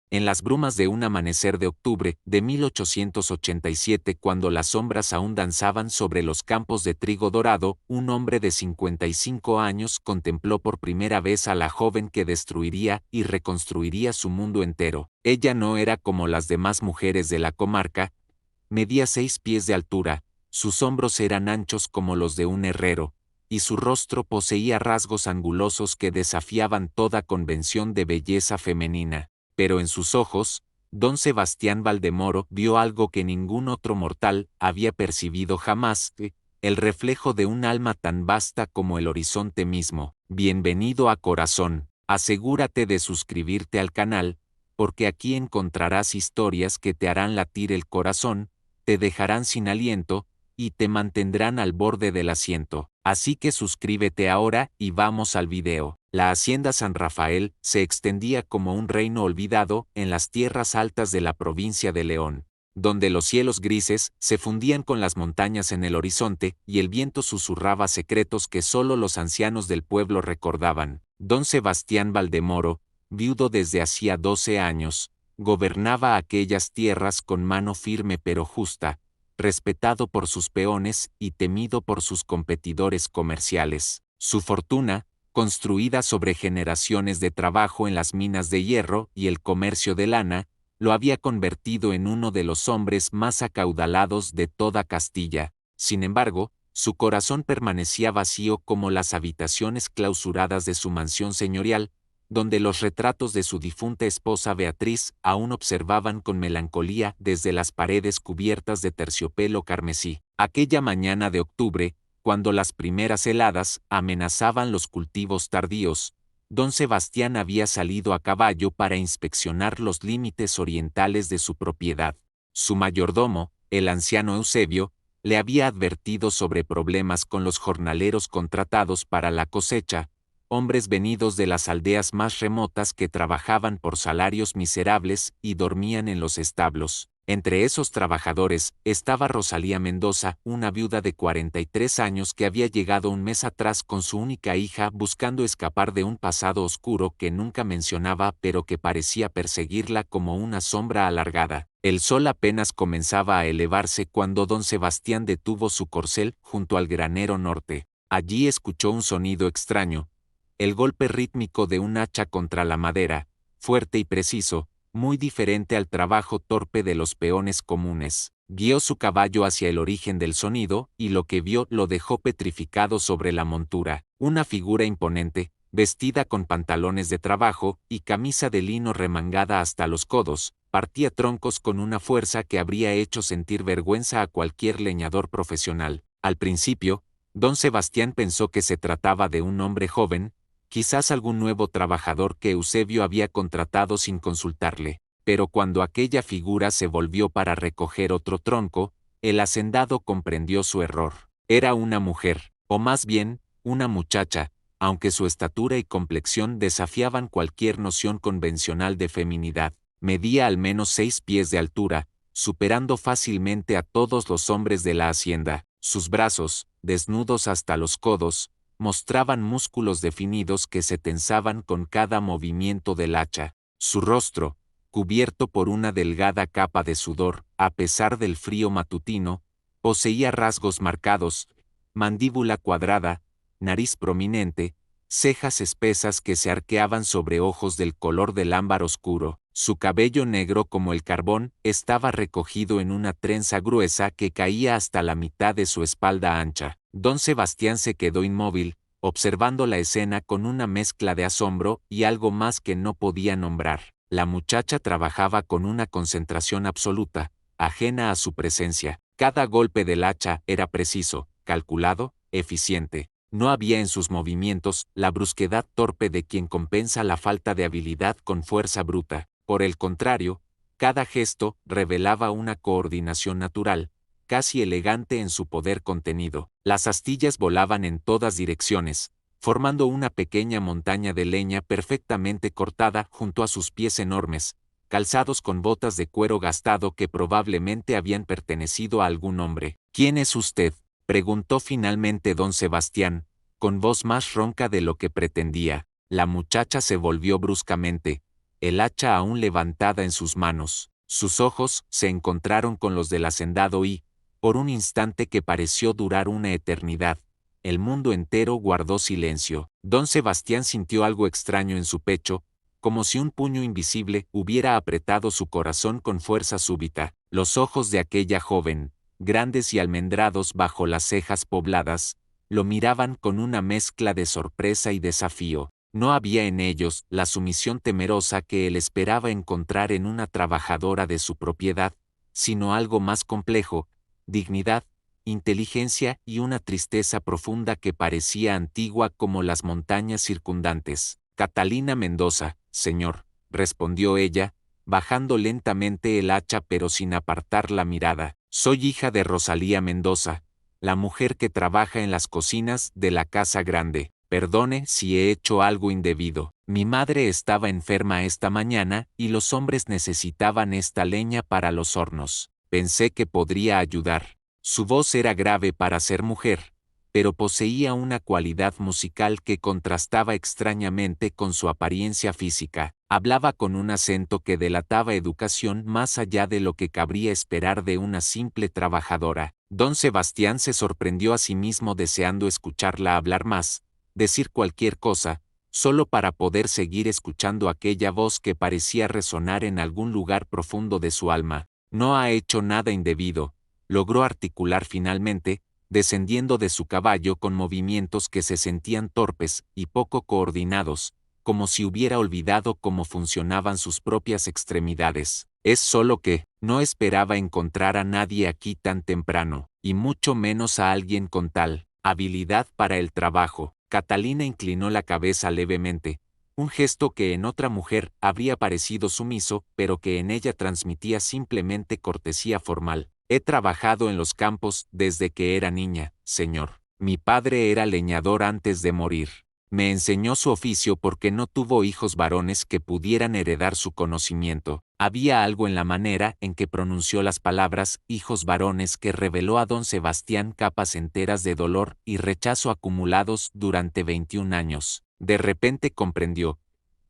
En las brumas de un amanecer de octubre de 1887, cuando las sombras aún danzaban sobre los campos de trigo dorado, un hombre de 55 años contempló por primera vez a la joven que destruiría y reconstruiría su mundo entero. Ella no era como las demás mujeres de la comarca, medía 6 pies de altura, sus hombros eran anchos como los de un herrero, y su rostro poseía rasgos angulosos que desafiaban toda convención de belleza femenina. Pero en sus ojos, don Sebastián Valdemoro vio algo que ningún otro mortal había percibido jamás, el reflejo de un alma tan vasta como el horizonte mismo. Bienvenido a Corazón. Asegúrate de suscribirte al canal, porque aquí encontrarás historias que te harán latir el corazón, te dejarán sin aliento, y te mantendrán al borde del asiento. Así que suscríbete ahora y vamos al video. La hacienda San Rafael se extendía como un reino olvidado en las tierras altas de la provincia de León, donde los cielos grises se fundían con las montañas en el horizonte y el viento susurraba secretos que solo los ancianos del pueblo recordaban. Don Sebastián Valdemoro, viudo desde hacía 12 años, gobernaba aquellas tierras con mano firme pero justa, respetado por sus peones y temido por sus competidores comerciales. Su fortuna, construida sobre generaciones de trabajo en las minas de hierro y el comercio de lana, lo había convertido en uno de los hombres más acaudalados de toda Castilla. Sin embargo, su corazón permanecía vacío como las habitaciones clausuradas de su mansión señorial, donde los retratos de su difunta esposa Beatriz aún observaban con melancolía desde las paredes cubiertas de terciopelo carmesí. Aquella mañana de octubre, cuando las primeras heladas amenazaban los cultivos tardíos, don Sebastián había salido a caballo para inspeccionar los límites orientales de su propiedad. Su mayordomo, el anciano Eusebio, le había advertido sobre problemas con los jornaleros contratados para la cosecha, hombres venidos de las aldeas más remotas que trabajaban por salarios miserables y dormían en los establos. Entre esos trabajadores estaba Rosalía Mendoza, una viuda de 43 años que había llegado un mes atrás con su única hija buscando escapar de un pasado oscuro que nunca mencionaba pero que parecía perseguirla como una sombra alargada. El sol apenas comenzaba a elevarse cuando don Sebastián detuvo su corcel junto al granero norte. Allí escuchó un sonido extraño, el golpe rítmico de un hacha contra la madera, fuerte y preciso, muy diferente al trabajo torpe de los peones comunes. Guió su caballo hacia el origen del sonido y lo que vio lo dejó petrificado sobre la montura. Una figura imponente, vestida con pantalones de trabajo y camisa de lino remangada hasta los codos, partía troncos con una fuerza que habría hecho sentir vergüenza a cualquier leñador profesional. Al principio, don Sebastián pensó que se trataba de un hombre joven, quizás algún nuevo trabajador que Eusebio había contratado sin consultarle, pero cuando aquella figura se volvió para recoger otro tronco, el hacendado comprendió su error. Era una mujer, o más bien, una muchacha, aunque su estatura y complexión desafiaban cualquier noción convencional de feminidad. Medía al menos 6 pies de altura, superando fácilmente a todos los hombres de la hacienda. Sus brazos, desnudos hasta los codos, mostraban músculos definidos que se tensaban con cada movimiento del hacha. Su rostro, cubierto por una delgada capa de sudor, a pesar del frío matutino, poseía rasgos marcados, mandíbula cuadrada, nariz prominente, cejas espesas que se arqueaban sobre ojos del color del ámbar oscuro. Su cabello negro como el carbón estaba recogido en una trenza gruesa que caía hasta la mitad de su espalda ancha. Don Sebastián se quedó inmóvil, observando la escena con una mezcla de asombro y algo más que no podía nombrar. La muchacha trabajaba con una concentración absoluta, ajena a su presencia. Cada golpe del hacha era preciso, calculado, eficiente. No había en sus movimientos la brusquedad torpe de quien compensa la falta de habilidad con fuerza bruta. Por el contrario, cada gesto revelaba una coordinación natural, casi elegante en su poder contenido. Las astillas volaban en todas direcciones, formando una pequeña montaña de leña perfectamente cortada junto a sus pies enormes, calzados con botas de cuero gastado que probablemente habían pertenecido a algún hombre. ¿Quién es usted?, preguntó finalmente don Sebastián, con voz más ronca de lo que pretendía. La muchacha se volvió bruscamente, el hacha aún levantada en sus manos. Sus ojos se encontraron con los del hacendado y, por un instante que pareció durar una eternidad, el mundo entero guardó silencio. Don Sebastián sintió algo extraño en su pecho, como si un puño invisible hubiera apretado su corazón con fuerza súbita. Los ojos de aquella joven, grandes y almendrados bajo las cejas pobladas, lo miraban con una mezcla de sorpresa y desafío. No había en ellos la sumisión temerosa que él esperaba encontrar en una trabajadora de su propiedad, sino algo más complejo: dignidad, inteligencia y una tristeza profunda que parecía antigua como las montañas circundantes. Catalina Mendoza, señor, respondió ella, bajando lentamente el hacha pero sin apartar la mirada. Soy hija de Rosalía Mendoza, la mujer que trabaja en las cocinas de la casa grande. Perdone si he hecho algo indebido. Mi madre estaba enferma esta mañana y los hombres necesitaban esta leña para los hornos. Pensé que podría ayudar. Su voz era grave para ser mujer, pero poseía una cualidad musical que contrastaba extrañamente con su apariencia física. Hablaba con un acento que delataba educación más allá de lo que cabría esperar de una simple trabajadora. Don Sebastián se sorprendió a sí mismo deseando escucharla hablar más, decir cualquier cosa, solo para poder seguir escuchando aquella voz que parecía resonar en algún lugar profundo de su alma. No ha hecho nada indebido, logró articular finalmente, descendiendo de su caballo con movimientos que se sentían torpes y poco coordinados, como si hubiera olvidado cómo funcionaban sus propias extremidades. Es solo que no esperaba encontrar a nadie aquí tan temprano, y mucho menos a alguien con tal habilidad para el trabajo. Catalina inclinó la cabeza levemente, un gesto que en otra mujer habría parecido sumiso, pero que en ella transmitía simplemente cortesía formal. He trabajado en los campos desde que era niña, señor. Mi padre era leñador antes de morir. Me enseñó su oficio porque no tuvo hijos varones que pudieran heredar su conocimiento. Había algo en la manera en que pronunció las palabras hijos varones que reveló a don Sebastián capas enteras de dolor y rechazo acumulados durante 21 años. De repente comprendió.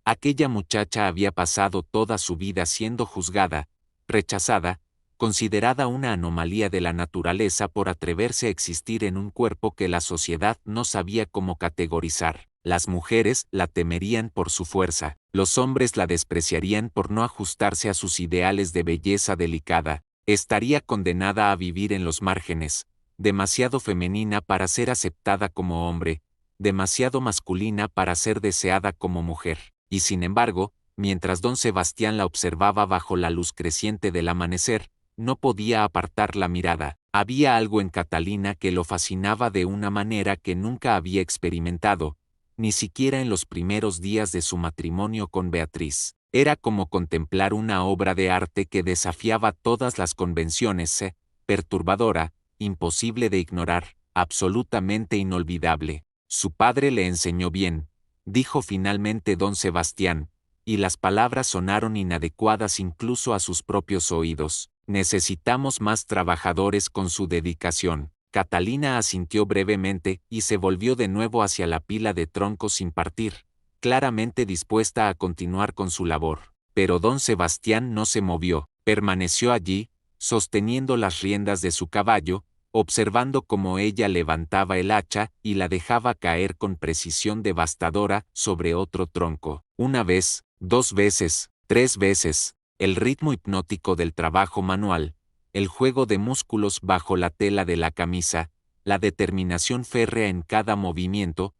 Aquella muchacha había pasado toda su vida siendo juzgada, rechazada, considerada una anomalía de la naturaleza por atreverse a existir en un cuerpo que la sociedad no sabía cómo categorizar. Las mujeres la temerían por su fuerza, los hombres la despreciarían por no ajustarse a sus ideales de belleza delicada. Estaría condenada a vivir en los márgenes, demasiado femenina para ser aceptada como hombre, demasiado masculina para ser deseada como mujer. Y sin embargo, mientras don Sebastián la observaba bajo la luz creciente del amanecer, no podía apartar la mirada. Había algo en Catalina que lo fascinaba de una manera que nunca había experimentado, ni siquiera en los primeros días de su matrimonio con Beatriz. Era como contemplar una obra de arte que desafiaba todas las convenciones, perturbadora, imposible de ignorar, absolutamente inolvidable. Su padre le enseñó bien, dijo finalmente don Sebastián, y las palabras sonaron inadecuadas incluso a sus propios oídos. Necesitamos más trabajadores con su dedicación. Catalina asintió brevemente y se volvió de nuevo hacia la pila de troncos sin partir, claramente dispuesta a continuar con su labor. Pero don Sebastián no se movió, permaneció allí, sosteniendo las riendas de su caballo, observando cómo ella levantaba el hacha y la dejaba caer con precisión devastadora sobre otro tronco. Una vez, 2 veces, 3 veces, el ritmo hipnótico del trabajo manual, el juego de músculos bajo la tela de la camisa, la determinación férrea en cada movimiento,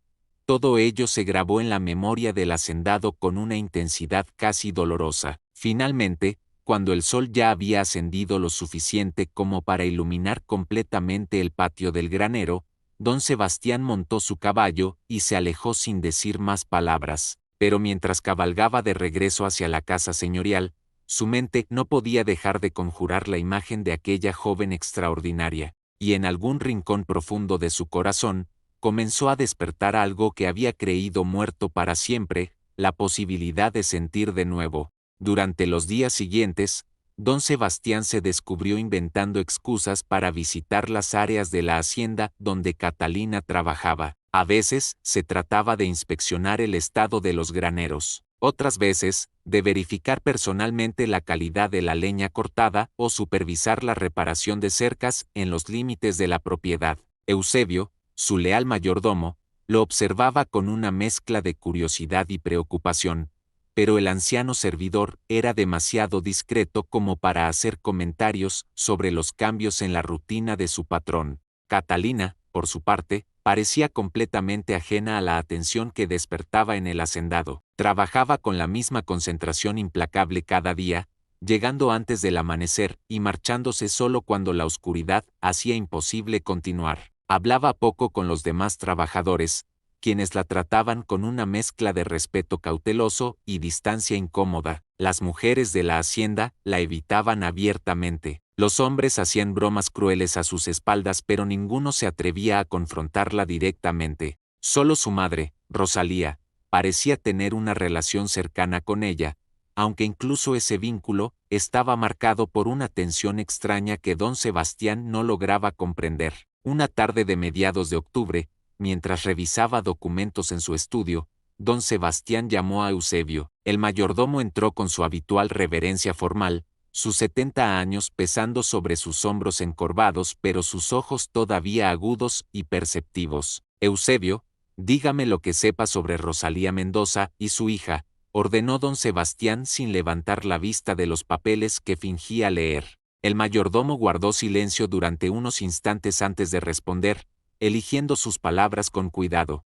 todo ello se grabó en la memoria del hacendado con una intensidad casi dolorosa. Finalmente, cuando el sol ya había ascendido lo suficiente como para iluminar completamente el patio del granero, don Sebastián montó su caballo y se alejó sin decir más palabras. Pero mientras cabalgaba de regreso hacia la casa señorial, su mente no podía dejar de conjurar la imagen de aquella joven extraordinaria, y en algún rincón profundo de su corazón, comenzó a despertar algo que había creído muerto para siempre, la posibilidad de sentir de nuevo. Durante los días siguientes, don Sebastián se descubrió inventando excusas para visitar las áreas de la hacienda donde Catalina trabajaba. A veces se trataba de inspeccionar el estado de los graneros, Otras veces, de verificar personalmente la calidad de la leña cortada o supervisar la reparación de cercas en los límites de la propiedad. Eusebio, su leal mayordomo, lo observaba con una mezcla de curiosidad y preocupación, pero el anciano servidor era demasiado discreto como para hacer comentarios sobre los cambios en la rutina de su patrón. Catalina, por su parte, parecía completamente ajena a la atención que despertaba en el hacendado. Trabajaba con la misma concentración implacable cada día, llegando antes del amanecer y marchándose solo cuando la oscuridad hacía imposible continuar. Hablaba poco con los demás trabajadores, quienes la trataban con una mezcla de respeto cauteloso y distancia incómoda. Las mujeres de la hacienda la evitaban abiertamente. Los hombres hacían bromas crueles a sus espaldas, pero ninguno se atrevía a confrontarla directamente. Solo su madre, Rosalía, parecía tener una relación cercana con ella, aunque incluso ese vínculo estaba marcado por una tensión extraña que don Sebastián no lograba comprender. Una tarde de mediados de octubre, mientras revisaba documentos en su estudio, don Sebastián llamó a Eusebio. El mayordomo entró con su habitual reverencia formal, sus 70 años pesando sobre sus hombros encorvados, pero sus ojos todavía agudos y perceptivos. Eusebio, dígame lo que sepa sobre Rosalía Mendoza y su hija, ordenó don Sebastián sin levantar la vista de los papeles que fingía leer. El mayordomo guardó silencio durante unos instantes antes de responder, eligiendo sus palabras con cuidado.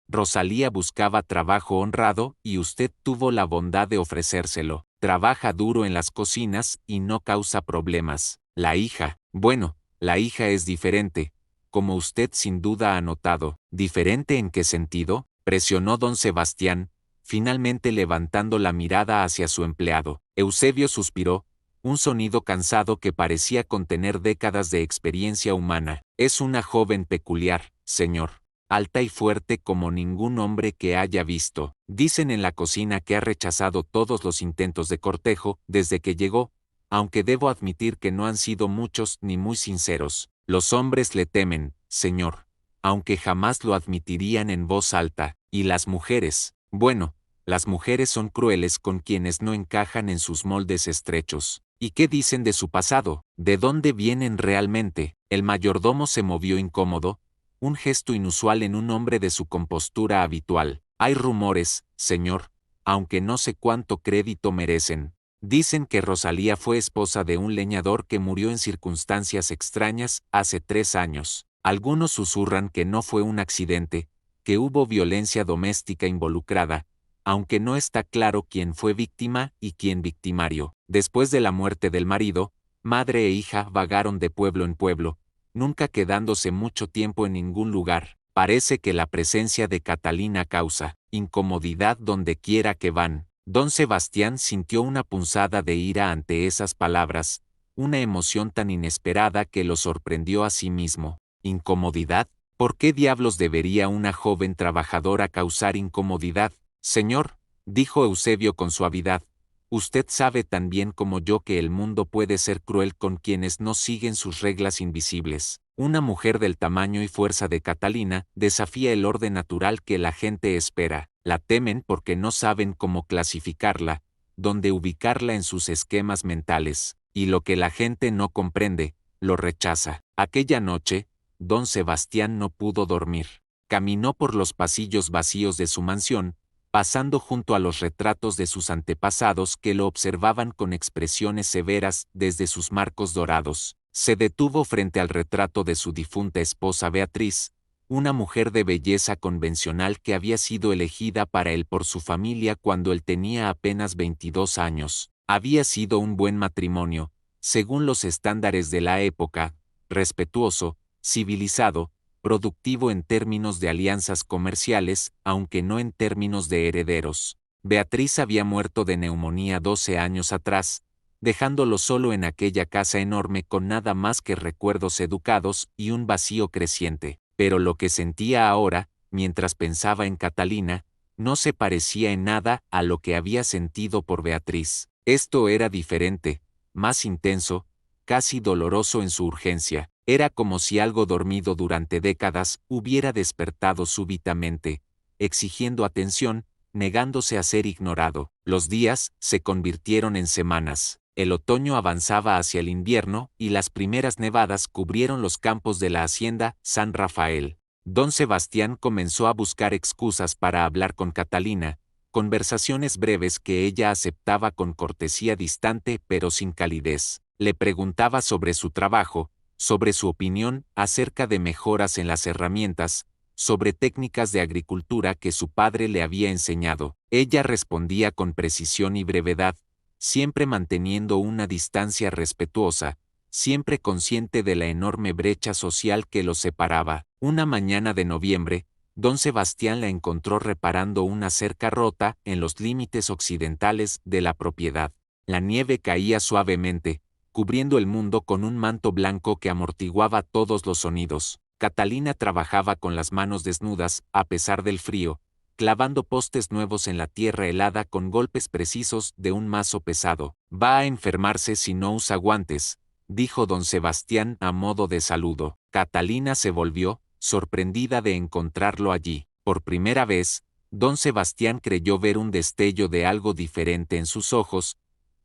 Rosalía buscaba trabajo honrado y usted tuvo la bondad de ofrecérselo. Trabaja duro en las cocinas y no causa problemas. La hija, bueno, la hija es diferente, como usted sin duda ha notado. ¿Diferente en qué sentido?, presionó don Sebastián, finalmente levantando la mirada hacia su empleado. Eusebio suspiró, un sonido cansado que parecía contener décadas de experiencia humana. Es una joven peculiar, señor. Alta y fuerte como ningún hombre que haya visto. Dicen en la cocina que ha rechazado todos los intentos de cortejo desde que llegó, aunque debo admitir que no han sido muchos ni muy sinceros. Los hombres le temen, señor, aunque jamás lo admitirían en voz alta. Y las mujeres, bueno, las mujeres son crueles con quienes no encajan en sus moldes estrechos. ¿Y qué dicen de su pasado? ¿De dónde vienen realmente? El mayordomo se movió incómodo, un gesto inusual en un hombre de su compostura habitual. Hay rumores, señor, aunque no sé cuánto crédito merecen. Dicen que Rosalía fue esposa de un leñador que murió en circunstancias extrañas hace 3 años. Algunos susurran que no fue un accidente, que hubo violencia doméstica involucrada, aunque no está claro quién fue víctima y quién victimario. Después de la muerte del marido, madre e hija vagaron de pueblo en pueblo, nunca quedándose mucho tiempo en ningún lugar. Parece que la presencia de Catalina causa incomodidad donde quiera que van. Don Sebastián sintió una punzada de ira ante esas palabras, una emoción tan inesperada que lo sorprendió a sí mismo. ¿Incomodidad? ¿Por qué diablos debería una joven trabajadora causar incomodidad? Señor, dijo Eusebio con suavidad, usted sabe tan bien como yo que el mundo puede ser cruel con quienes no siguen sus reglas invisibles. Una mujer del tamaño y fuerza de Catalina desafía el orden natural que la gente espera. La temen porque no saben cómo clasificarla, dónde ubicarla en sus esquemas mentales, y lo que la gente no comprende, lo rechaza. Aquella noche, don Sebastián no pudo dormir. Caminó por los pasillos vacíos de su mansión, pasando junto a los retratos de sus antepasados que lo observaban con expresiones severas desde sus marcos dorados. Se detuvo frente al retrato de su difunta esposa Beatriz, una mujer de belleza convencional que había sido elegida para él por su familia cuando él tenía apenas 22 años. Había sido un buen matrimonio, según los estándares de la época, respetuoso, civilizado, productivo en términos de alianzas comerciales, aunque no en términos de herederos. Beatriz había muerto de neumonía 12 años atrás, dejándolo solo en aquella casa enorme con nada más que recuerdos educados y un vacío creciente. Pero lo que sentía ahora, mientras pensaba en Catalina, no se parecía en nada a lo que había sentido por Beatriz. Esto era diferente, más intenso, casi doloroso en su urgencia. Era como si algo dormido durante décadas hubiera despertado súbitamente, exigiendo atención, negándose a ser ignorado. Los días se convirtieron en semanas. El otoño avanzaba hacia el invierno y las primeras nevadas cubrieron los campos de la hacienda San Rafael. Don Sebastián comenzó a buscar excusas para hablar con Catalina, conversaciones breves que ella aceptaba con cortesía distante pero sin calidez. Le preguntaba sobre su trabajo, sobre su opinión acerca de mejoras en las herramientas, sobre técnicas de agricultura que su padre le había enseñado. Ella respondía con precisión y brevedad, siempre manteniendo una distancia respetuosa, siempre consciente de la enorme brecha social que los separaba. Una mañana de noviembre, don Sebastián la encontró reparando una cerca rota en los límites occidentales de la propiedad. La nieve caía suavemente, cubriendo el mundo con un manto blanco que amortiguaba todos los sonidos. Catalina trabajaba con las manos desnudas, a pesar del frío, clavando postes nuevos en la tierra helada con golpes precisos de un mazo pesado. «Va a enfermarse si no usa guantes», dijo don Sebastián a modo de saludo. Catalina se volvió, sorprendida de encontrarlo allí. Por primera vez, don Sebastián creyó ver un destello de algo diferente en sus ojos,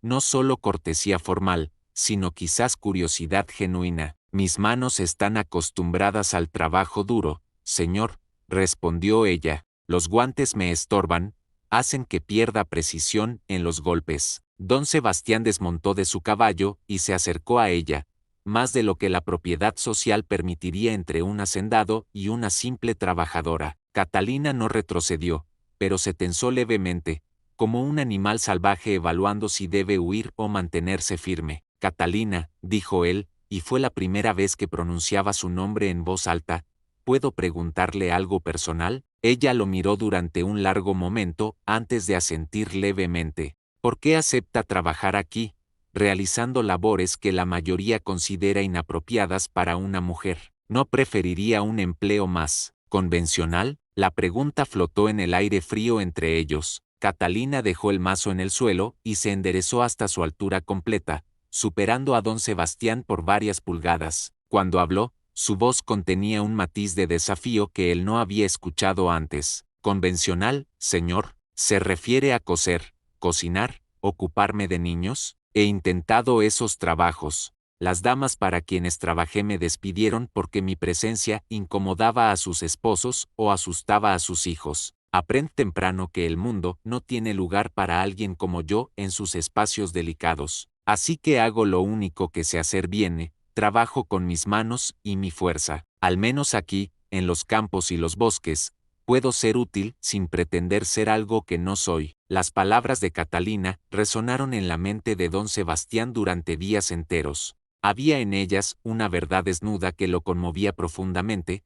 no solo cortesía formal, sino quizás curiosidad genuina. «Mis manos están acostumbradas al trabajo duro, señor», respondió ella. «Los guantes me estorban, hacen que pierda precisión en los golpes». Don Sebastián desmontó de su caballo y se acercó a ella, más de lo que la propiedad social permitiría entre un hacendado y una simple trabajadora. Catalina no retrocedió, pero se tensó levemente, como un animal salvaje evaluando si debe huir o mantenerse firme. «Catalina», dijo él, y fue la primera vez que pronunciaba su nombre en voz alta, «¿puedo preguntarle algo personal?». Ella lo miró durante un largo momento antes de asentir levemente. «¿Por qué acepta trabajar aquí, realizando labores que la mayoría considera inapropiadas para una mujer? ¿No preferiría un empleo más convencional?». La pregunta flotó en el aire frío entre ellos. Catalina dejó el mazo en el suelo y se enderezó hasta su altura completa, superando a don Sebastián por varias pulgadas. Cuando habló, su voz contenía un matiz de desafío que él no había escuchado antes. «¿Convencional, señor? ¿Se refiere a coser, cocinar, ocuparme de niños? He intentado esos trabajos. Las damas para quienes trabajé me despidieron porque mi presencia incomodaba a sus esposos o asustaba a sus hijos. Aprend temprano que el mundo no tiene lugar para alguien como yo en sus espacios delicados. Así que hago lo único que sé hacer bien, trabajo con mis manos y mi fuerza. Al menos aquí, en los campos y los bosques, puedo ser útil sin pretender ser algo que no soy». Las palabras de Catalina resonaron en la mente de don Sebastián durante días enteros. Había en ellas una verdad desnuda que lo conmovía profundamente.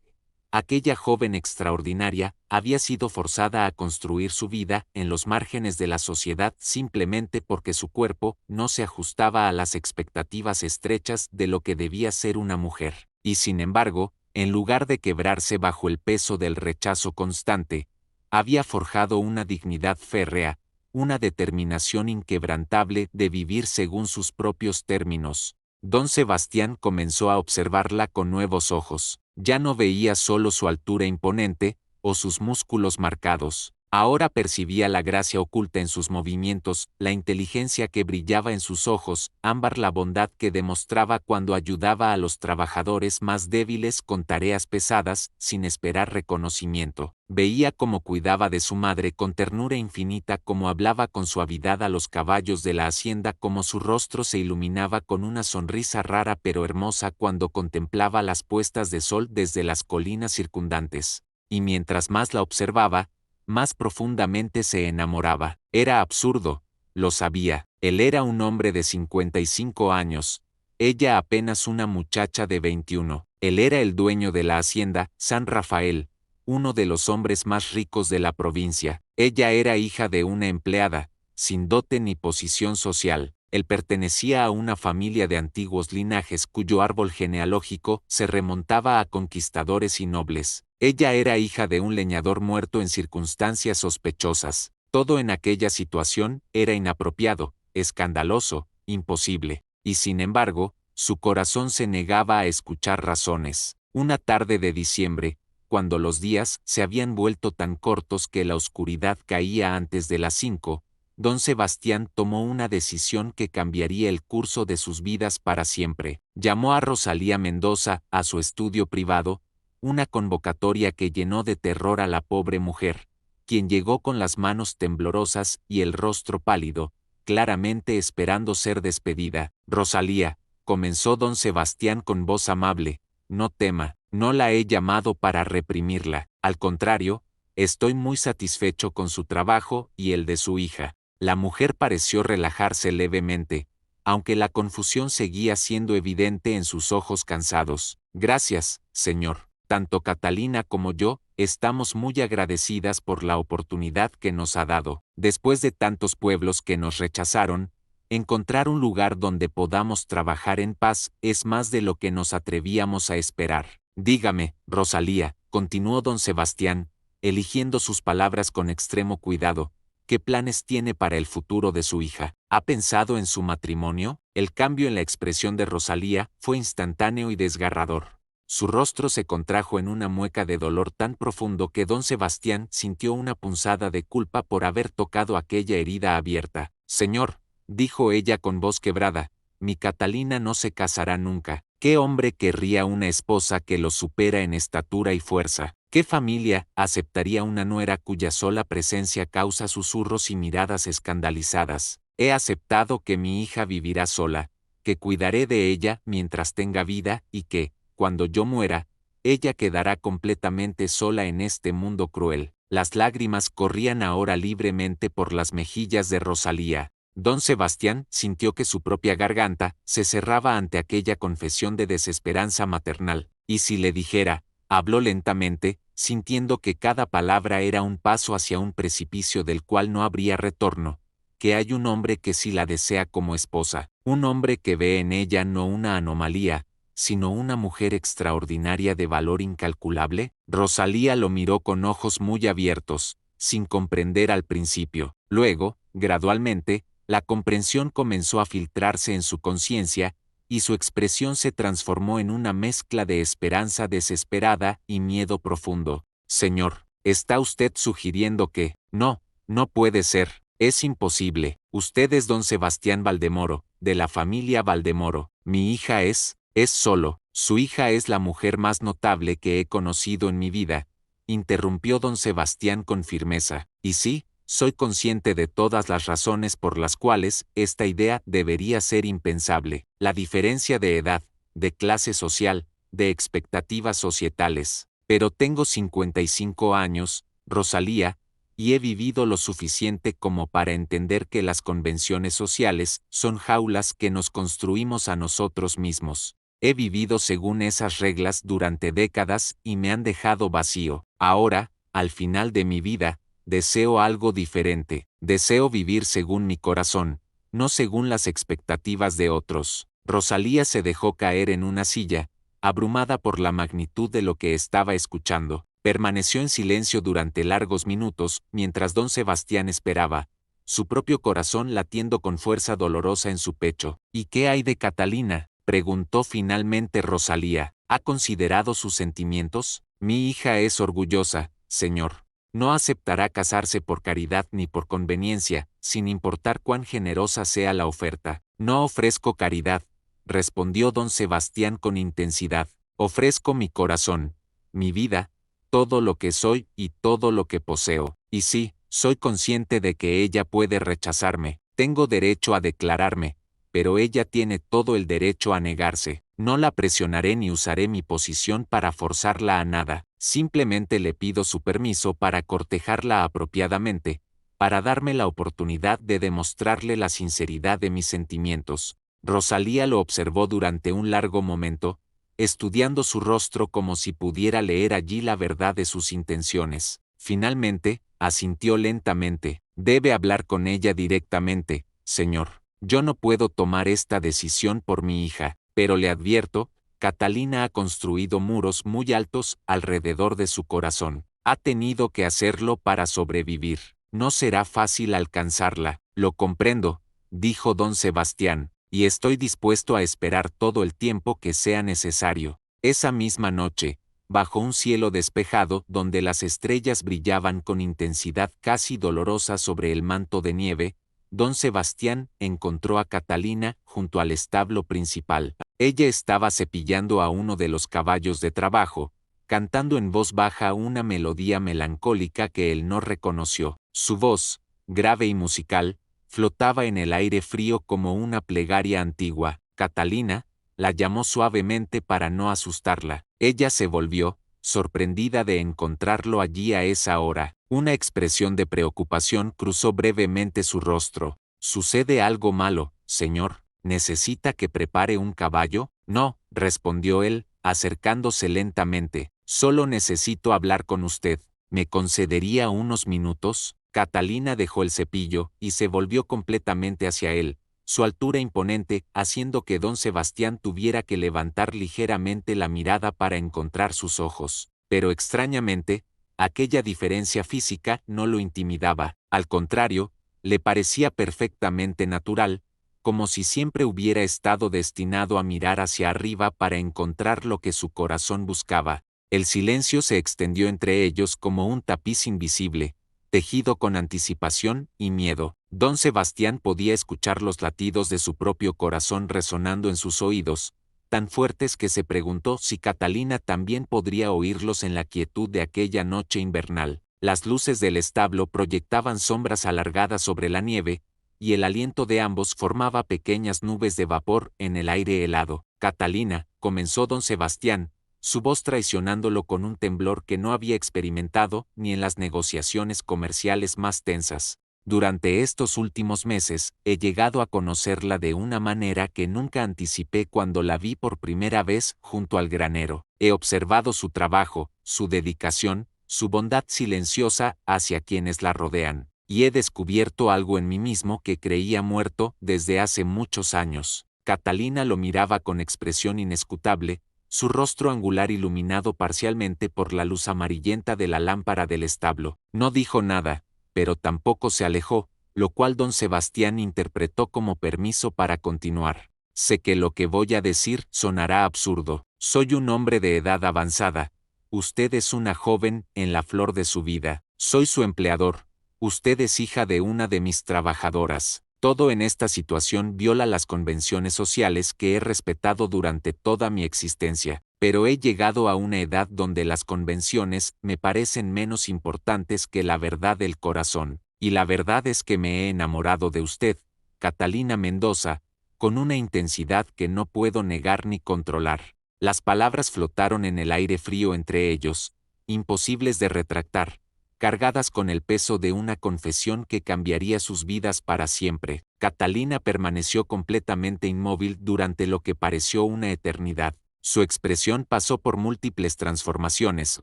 Aquella joven extraordinaria había sido forzada a construir su vida en los márgenes de la sociedad simplemente porque su cuerpo no se ajustaba a las expectativas estrechas de lo que debía ser una mujer. Y sin embargo, en lugar de quebrarse bajo el peso del rechazo constante, había forjado una dignidad férrea, una determinación inquebrantable de vivir según sus propios términos. Don Sebastián comenzó a observarla con nuevos ojos. Ya no veía solo su altura imponente, o sus músculos marcados. Ahora percibía la gracia oculta en sus movimientos, la inteligencia que brillaba en sus ojos, ámbar la bondad que demostraba cuando ayudaba a los trabajadores más débiles con tareas pesadas, sin esperar reconocimiento. Veía cómo cuidaba de su madre con ternura infinita, cómo hablaba con suavidad a los caballos de la hacienda, cómo su rostro se iluminaba con una sonrisa rara pero hermosa cuando contemplaba las puestas de sol desde las colinas circundantes. Y mientras más la observaba, más profundamente se enamoraba. Era absurdo, lo sabía. Él era un hombre de 55 años, ella apenas una muchacha de 21. Él era el dueño de la hacienda San Rafael, uno de los hombres más ricos de la provincia. Ella era hija de una empleada, sin dote ni posición social. Él pertenecía a una familia de antiguos linajes cuyo árbol genealógico se remontaba a conquistadores y nobles. Ella era hija de un leñador muerto en circunstancias sospechosas. Todo en aquella situación era inapropiado, escandaloso, imposible. Y sin embargo, Su corazón se negaba a escuchar razones. Una tarde de diciembre, cuando los días se habían vuelto tan cortos que la oscuridad caía antes de las 5, don Sebastián tomó una decisión que cambiaría el curso de sus vidas para siempre. Llamó a Rosalía Mendoza a su estudio privado, una convocatoria que llenó de terror a la pobre mujer, quien llegó con las manos temblorosas y el rostro pálido, claramente esperando ser despedida. Rosalía, comenzó don Sebastián con voz amable, no tema, no la he llamado para reprimirla, al contrario, estoy muy satisfecho con su trabajo y el de su hija. La mujer pareció relajarse levemente, aunque la confusión seguía siendo evidente en sus ojos cansados. Gracias, señor. Tanto Catalina como yo, estamos muy agradecidas por la oportunidad que nos ha dado. Después de tantos pueblos que nos rechazaron, encontrar un lugar donde podamos trabajar en paz es más de lo que nos atrevíamos a esperar. Dígame, Rosalía, continuó don Sebastián, eligiendo sus palabras con extremo cuidado, ¿qué planes tiene para el futuro de su hija? ¿Ha pensado en su matrimonio? El cambio en la expresión de Rosalía fue instantáneo y desgarrador. Su rostro se contrajo en una mueca de dolor tan profundo que don Sebastián sintió una punzada de culpa por haber tocado aquella herida abierta. Señor, dijo ella con voz quebrada, mi Catalina no se casará nunca. ¿Qué hombre querría una esposa que lo supera en estatura y fuerza? ¿Qué familia aceptaría una nuera cuya sola presencia causa susurros y miradas escandalizadas? He aceptado que mi hija vivirá sola, que cuidaré de ella mientras tenga vida y que, cuando yo muera, ella quedará completamente sola en este mundo cruel. Las lágrimas corrían ahora libremente por las mejillas de Rosalía. Don Sebastián sintió que su propia garganta se cerraba ante aquella confesión de desesperanza maternal, y si le dijera, habló lentamente, sintiendo que cada palabra era un paso hacia un precipicio del cual no habría retorno, que hay un hombre que sí la desea como esposa, un hombre que ve en ella no una anomalía, sino una mujer extraordinaria de valor incalculable. Rosalía lo miró con ojos muy abiertos, sin comprender al principio. Luego, gradualmente, la comprensión comenzó a filtrarse en su conciencia, y su expresión se transformó en una mezcla de esperanza desesperada y miedo profundo. Señor, ¿está usted sugiriendo que, no, no puede ser, es imposible? Usted es don Sebastián Valdemoro, de la familia Valdemoro. Mi hija es solo, su hija es la mujer más notable que he conocido en mi vida, interrumpió don Sebastián con firmeza. Y sí, soy consciente de todas las razones por las cuales esta idea debería ser impensable. La diferencia de edad, de clase social, de expectativas societales. Pero tengo 55 años, Rosalía, y he vivido lo suficiente como para entender que las convenciones sociales son jaulas que nos construimos a nosotros mismos. He vivido según esas reglas durante décadas y me han dejado vacío. Ahora, al final de mi vida, deseo algo diferente. Deseo vivir según mi corazón, no según las expectativas de otros. Rosalía se dejó caer en una silla, abrumada por la magnitud de lo que estaba escuchando. Permaneció en silencio durante largos minutos, mientras don Sebastián esperaba, su propio corazón latiendo con fuerza dolorosa en su pecho. ¿Y qué hay de Catalina?, preguntó finalmente Rosalía. ¿Ha considerado sus sentimientos? Mi hija es orgullosa, señor. No aceptará casarse por caridad ni por conveniencia, sin importar cuán generosa sea la oferta. No ofrezco caridad, respondió don Sebastián con intensidad. Ofrezco mi corazón, mi vida, todo lo que soy y todo lo que poseo. Y sí, soy consciente de que ella puede rechazarme. Tengo derecho a declararme, pero ella tiene todo el derecho a negarse. No la presionaré ni usaré mi posición para forzarla a nada. Simplemente le pido su permiso para cortejarla apropiadamente, para darme la oportunidad de demostrarle la sinceridad de mis sentimientos. Rosalía lo observó durante un largo momento, estudiando su rostro como si pudiera leer allí la verdad de sus intenciones. Finalmente, asintió lentamente. Debe hablar con ella directamente, señor. Yo no puedo tomar esta decisión por mi hija, pero le advierto, Catalina ha construido muros muy altos alrededor de su corazón. Ha tenido que hacerlo para sobrevivir. No será fácil alcanzarla. Lo comprendo, dijo don Sebastián. y estoy dispuesto a esperar todo el tiempo que sea necesario. Esa misma noche, bajo un cielo despejado donde las estrellas brillaban con intensidad casi dolorosa sobre el manto de nieve, don Sebastián encontró a Catalina junto al establo principal. Ella estaba cepillando a uno de los caballos de trabajo, cantando en voz baja una melodía melancólica que él no reconoció. Su voz, grave y musical, flotaba en el aire frío como una plegaria antigua. Catalina la llamó suavemente para no asustarla. Ella se volvió, sorprendida de encontrarlo allí a esa hora. Una expresión de preocupación cruzó brevemente su rostro. ¿Sucede algo malo, señor? ¿Necesita que prepare un caballo? No, respondió él, acercándose lentamente. Solo necesito hablar con usted. ¿Me concedería unos minutos? Catalina dejó el cepillo y se volvió completamente hacia él, su altura imponente haciendo que don Sebastián tuviera que levantar ligeramente la mirada para encontrar sus ojos. Pero extrañamente, aquella diferencia física no lo intimidaba, al contrario, le parecía perfectamente natural, como si siempre hubiera estado destinado a mirar hacia arriba para encontrar lo que su corazón buscaba. El silencio se extendió entre ellos como un tapiz invisible, tejido con anticipación y miedo. Don Sebastián podía escuchar los latidos de su propio corazón resonando en sus oídos, tan fuertes que se preguntó si Catalina también podría oírlos en la quietud de aquella noche invernal. Las luces del establo proyectaban sombras alargadas sobre la nieve, y el aliento de ambos formaba pequeñas nubes de vapor en el aire helado. Catalina, comenzó don Sebastián, su voz traicionándolo con un temblor que no había experimentado ni en las negociaciones comerciales más tensas. Durante estos últimos meses, he llegado a conocerla de una manera que nunca anticipé cuando la vi por primera vez junto al granero. He observado su trabajo, su dedicación, su bondad silenciosa hacia quienes la rodean, y he descubierto algo en mí mismo que creía muerto desde hace muchos años. Catalina lo miraba con expresión inescrutable, su rostro angular iluminado parcialmente por la luz amarillenta de la lámpara del establo. No dijo nada, pero tampoco se alejó, lo cual don Sebastián interpretó como permiso para continuar. Sé que lo que voy a decir sonará absurdo. Soy un hombre de edad avanzada. Usted es una joven en la flor de su vida. Soy su empleador. Usted es hija de una de mis trabajadoras. Todo en esta situación viola las convenciones sociales que he respetado durante toda mi existencia, pero he llegado a una edad donde las convenciones me parecen menos importantes que la verdad del corazón, y la verdad es que me he enamorado de usted, Catalina Mendoza, con una intensidad que no puedo negar ni controlar. Las palabras flotaron en el aire frío entre ellos, imposibles de retractar, cargadas con el peso de una confesión que cambiaría sus vidas para siempre. Catalina permaneció completamente inmóvil durante lo que pareció una eternidad. Su expresión pasó por múltiples transformaciones: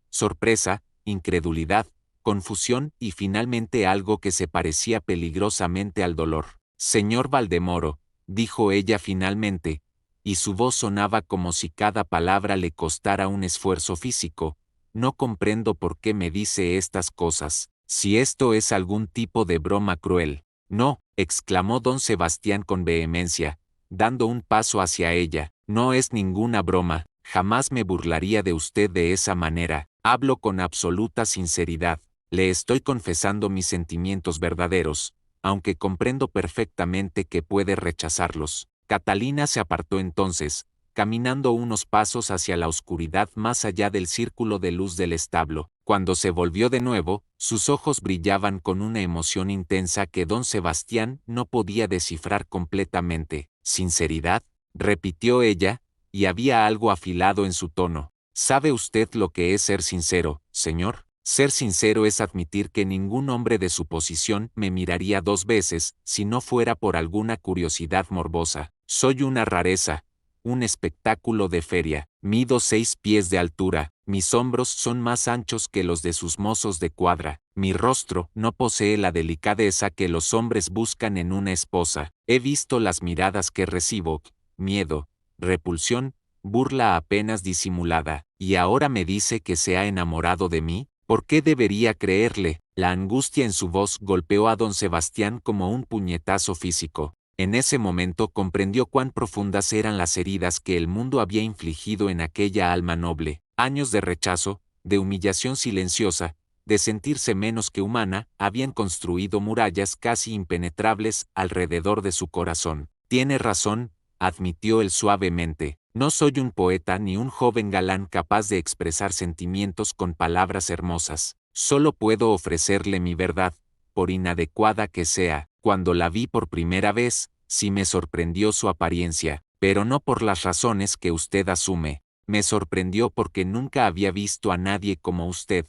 sorpresa, incredulidad, confusión y finalmente algo que se parecía peligrosamente al dolor. Señor Valdemoro, dijo ella finalmente, y su voz sonaba como si cada palabra le costara un esfuerzo físico. No comprendo por qué me dice estas cosas, si esto es algún tipo de broma cruel. No, exclamó don Sebastián con vehemencia, dando un paso hacia ella, no es ninguna broma, jamás me burlaría de usted de esa manera, hablo con absoluta sinceridad, le estoy confesando mis sentimientos verdaderos, aunque comprendo perfectamente que puede rechazarlos. Catalina se apartó entonces, caminando unos pasos hacia la oscuridad más allá del círculo de luz del establo. Cuando se volvió de nuevo, sus ojos brillaban con una emoción intensa que don Sebastián no podía descifrar completamente. ¿Sinceridad?, repitió ella, y había algo afilado en su tono. ¿Sabe usted lo que es ser sincero, señor? Ser sincero es admitir que ningún hombre de su posición me miraría dos veces si no fuera por alguna curiosidad morbosa. Soy una rareza, un espectáculo de feria. Mido 6 pies de altura, mis hombros son más anchos que los de sus mozos de cuadra, mi rostro no posee la delicadeza que los hombres buscan en una esposa. He visto las miradas que recibo: miedo, repulsión, burla apenas disimulada, y ahora me dice que se ha enamorado de mí. ¿Por qué debería creerle? La angustia en su voz golpeó a don Sebastián como un puñetazo físico. En ese momento comprendió cuán profundas eran las heridas que el mundo había infligido en aquella alma noble. Años de rechazo, de humillación silenciosa, de sentirse menos que humana, habían construido murallas casi impenetrables alrededor de su corazón. Tiene razón, admitió él suavemente. No soy un poeta ni un joven galán capaz de expresar sentimientos con palabras hermosas. Solo puedo ofrecerle mi verdad, por inadecuada que sea. Cuando la vi por primera vez, sí me sorprendió su apariencia, pero no por las razones que usted asume. Me sorprendió porque nunca había visto a nadie como usted.